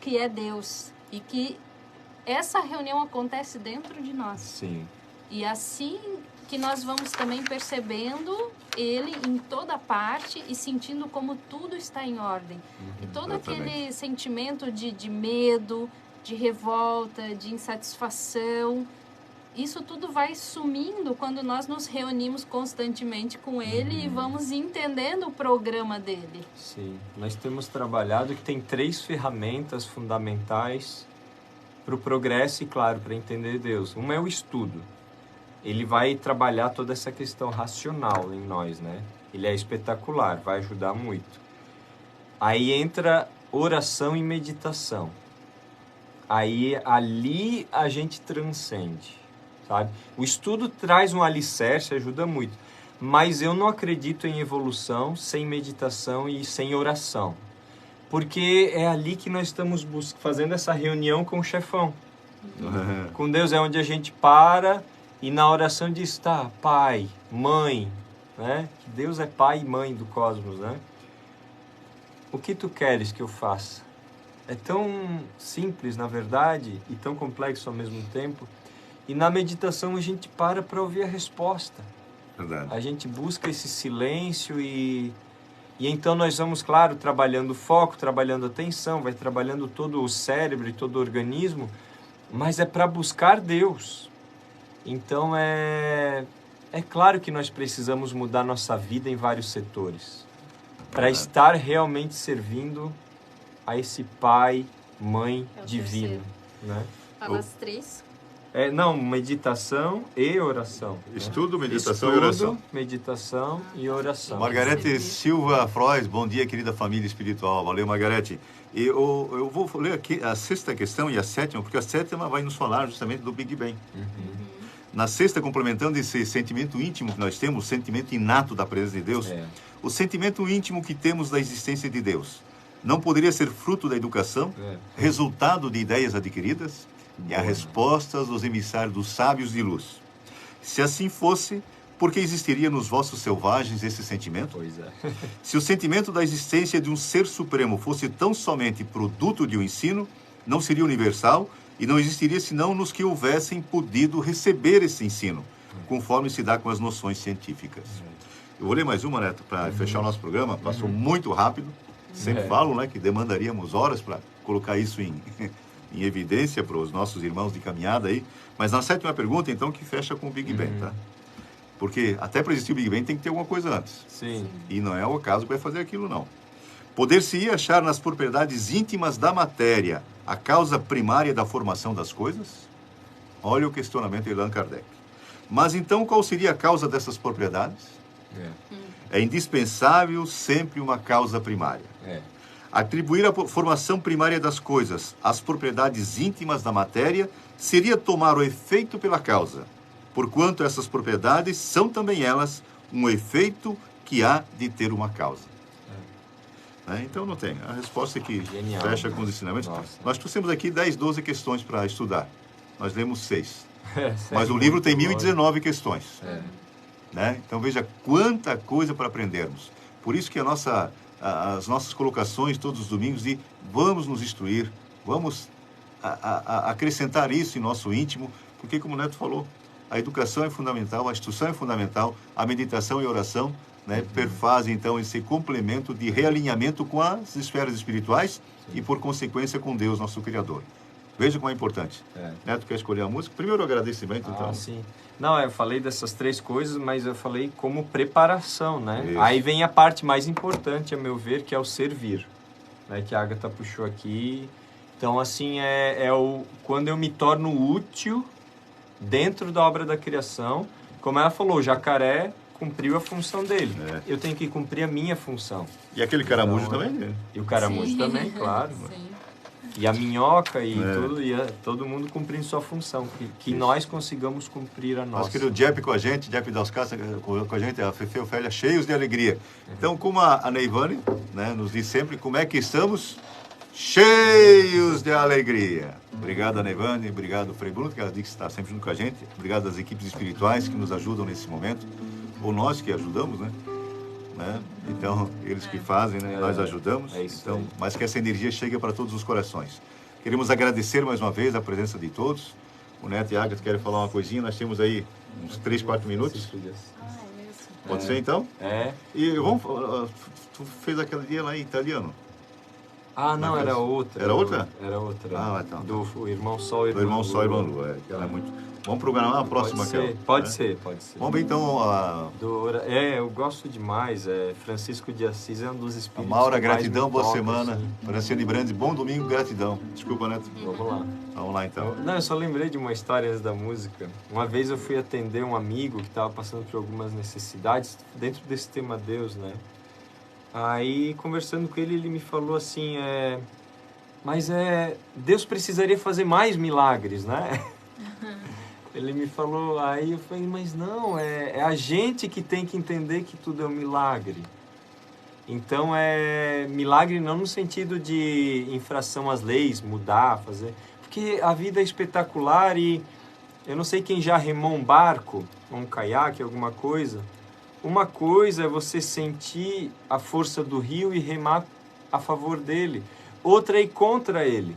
que é Deus. E que essa reunião acontece dentro de nós. Sim. E assim que nós vamos também percebendo Ele em toda parte e sentindo como tudo está em ordem. E todo aquele sentimento de medo, de revolta, de insatisfação, isso tudo vai sumindo quando nós nos reunimos constantemente com Ele e vamos entendendo o programa dele. Sim, nós temos trabalhado que tem 3 ferramentas fundamentais para o progresso e, claro, para entender Deus. Uma é o estudo. Ele vai trabalhar toda essa questão racional em nós, né? Ele é espetacular, vai ajudar muito. Aí entra oração e meditação. Aí ali a gente transcende, sabe? O estudo traz um alicerce, ajuda muito. Mas eu não acredito em evolução sem meditação e sem oração. Porque é ali que nós estamos fazendo essa reunião com o chefão. Com Deus é onde a gente para e na oração diz, tá, pai, mãe, né? Que Deus é pai e mãe do cosmos, né? O que tu queres que eu faça? É tão simples, na verdade, e tão complexo ao mesmo tempo. E na meditação a gente para ouvir a resposta. Verdade. A gente busca esse silêncio e então nós vamos, claro, trabalhando o foco, trabalhando a atenção, vai trabalhando todo o cérebro e todo o organismo, mas é para buscar Deus. Então é claro que nós precisamos mudar nossa vida em vários setores para estar realmente servindo a esse pai, mãe divino, né? Fala as três. Não, meditação e oração. Estudo, né? Meditação e oração. Meditação e oração. Margarete Silva Frois, bom dia, querida família espiritual. Valeu, Margarete. E eu vou ler aqui a sexta questão e a sétima, porque a sétima vai nos falar justamente do Big Bang. Na sexta, complementando esse sentimento íntimo que nós temos, o sentimento inato da presença de Deus, o sentimento íntimo que temos da existência de Deus, não poderia ser fruto da educação, resultado de ideias adquiridas? E a resposta dos emissários dos sábios de luz. Se assim fosse, por que existiria nos vossos selvagens esse sentimento? Pois é. Se o sentimento da existência de um ser supremo fosse tão somente produto de um ensino, não seria universal e não existiria senão nos que houvessem podido receber esse ensino, conforme se dá com as noções científicas. Eu vou ler mais uma, Neto, para fechar o nosso programa. Passou muito rápido. Sempre falo, né, que demandaríamos horas para colocar isso em evidência para os nossos irmãos de caminhada aí. Mas na sétima pergunta, então, que fecha com o Big Bang, tá? Porque até para existir o Big Bang tem que ter alguma coisa antes. Sim. E não é o acaso que vai fazer aquilo, não. Poder-se-ia achar nas propriedades íntimas da matéria a causa primária da formação das coisas? Olha o questionamento de Allan Kardec. Mas então qual seria a causa dessas propriedades? É indispensável sempre uma causa primária. Atribuir a formação primária das coisas às propriedades íntimas da matéria seria tomar o efeito pela causa, porquanto essas propriedades são também elas um efeito que há de ter uma causa. Então não tem. A resposta é que fecha com os ensinamentos. Nós trouxemos aqui 10, 12 questões para estudar. Nós lemos 6. Mas o livro tem 1019 questões. Né? Então veja quanta coisa para aprendermos. Por isso que as nossas colocações todos os domingos de vamos nos instruir, vamos acrescentar isso em nosso íntimo, porque como o Neto falou, a educação é fundamental, a instrução é fundamental, a meditação e a oração, né, perfazem então esse complemento de realinhamento com as esferas espirituais e por consequência com Deus, nosso Criador. Veja como é importante. Neto, quer escolher a música? Primeiro o agradecimento, então. Sim. Não, eu falei dessas três coisas, mas eu falei como preparação, né? Isso. Aí vem a parte mais importante, a meu ver, que é o servir, né? Que a Agatha puxou aqui. Então, assim, quando eu me torno útil dentro da obra da criação. Como ela falou, o jacaré cumpriu a função dele. Eu tenho que cumprir a minha função. E aquele caramujo também, né? E o caramujo também, claro. Sim. E a minhota e todo mundo cumprindo sua função, que nós consigamos cumprir a nossa. Nosso querido Jepp com a gente, Jepp das Casas com a gente, a Fefe e Ofélia, cheios de alegria. Então, como a Neivane, né, nos diz sempre, como é que estamos? Cheios de alegria. Obrigado, Neivane, obrigado, Frei Bruno, que ela diz que está sempre junto com a gente. Obrigado às equipes espirituais que nos ajudam nesse momento, ou nós que ajudamos, né? Então, eles que fazem, né? Nós ajudamos. Então, mas que essa energia chegue para todos os corações. Queremos agradecer mais uma vez a presença de todos. O Neto e a Agatha querem falar uma coisinha. Nós temos aí uns 3, 4 minutos. Pode ser, então? E vamos... Tu fez aquele dia lá em italiano? Ah, não, era outra. Era outra? Era outra. Ah, então. Do Irmão Sol e Irmão Sol e Irmã Lua. Ela é muito... Vamos programar a próxima, Kel. Pode né? ser. Vamos ver então a Eu gosto demais. Francisco de Assis é um dos espíritos. Maura, que mais gratidão, me boa toca, semana. assim. Franciane Brandes, bom domingo, gratidão. Desculpa, Neto. Vamos lá. Vamos lá então. Eu só lembrei de uma história antes da música. Uma vez eu fui atender um amigo que estava passando por algumas necessidades dentro desse tema Deus, né? Aí, conversando com ele, ele me falou assim, Deus precisaria fazer mais milagres, né? Ele me falou, aí eu falei, mas não, é a gente que tem que entender que tudo é um milagre. Então, milagre não no sentido de infração às leis, mudar, fazer... Porque a vida é espetacular e eu não sei quem já remou um barco, um caiaque, alguma coisa. Uma coisa é você sentir a força do rio e remar a favor dele. Outra é ir contra ele.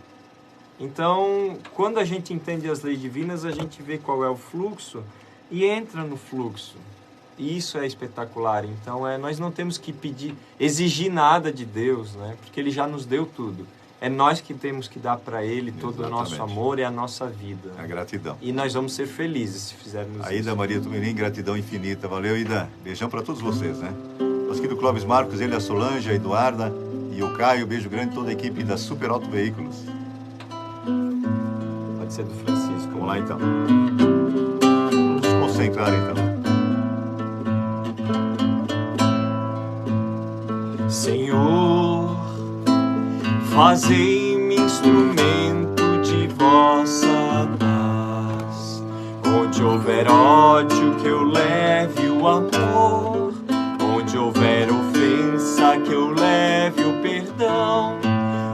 Então, quando a gente entende as leis divinas, a gente vê qual é o fluxo e entra no fluxo. E isso é espetacular. Então, nós não temos que exigir nada de Deus, né? Porque Ele já nos deu tudo. É nós que temos que dar para Ele todo o nosso amor e a nossa vida. A gratidão. E nós vamos ser felizes se fizermos isso. A Ida Maria Tumirim, gratidão infinita. Valeu, Ida. Beijão para todos vocês, né? Nosso querido Clóvis Marcos, ele, a Solange, a Eduarda e o Caio. Beijo grande, toda a equipe da Super Auto Veículos. Pode ser do Francisco. Vamos lá, então. Vamos nos concentrar, então. Senhor, fazei-me instrumento de vossa paz. Onde houver ódio, que eu leve o amor. Onde houver ofensa, que eu leve o perdão.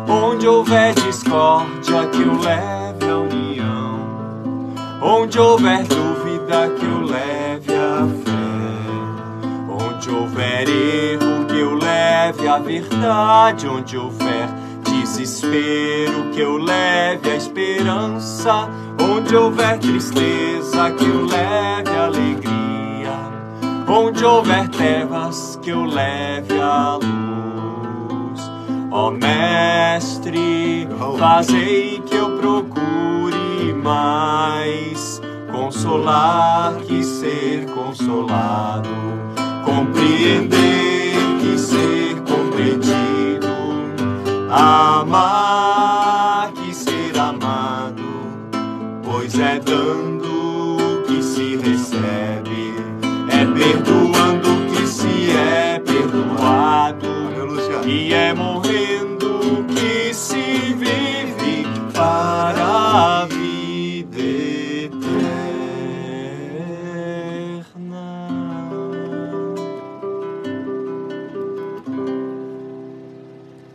Onde houver discórdia, que eu leve a união. Onde houver dúvida, que eu leve a fé. Onde houver erro, que eu leve a verdade. Onde houver desespero, que eu leve a esperança. Onde houver tristeza, que eu leve a alegria. Onde houver trevas, que eu leve a luz. Ó Mestre, fazei que eu procure mais consolar que ser consolado, compreender que ser compreendido, amar que ser amado, pois é dando que se recebe, é perdoando que se é perdoado, e é morrendo que se vive para a vida eterna.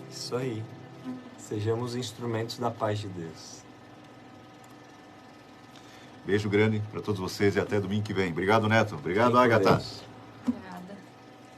Isso aí. Sejamos instrumentos da paz de Deus. Beijo grande para todos vocês e até domingo que vem. Obrigado, Neto. Obrigado, Fique com Agatha. Deus.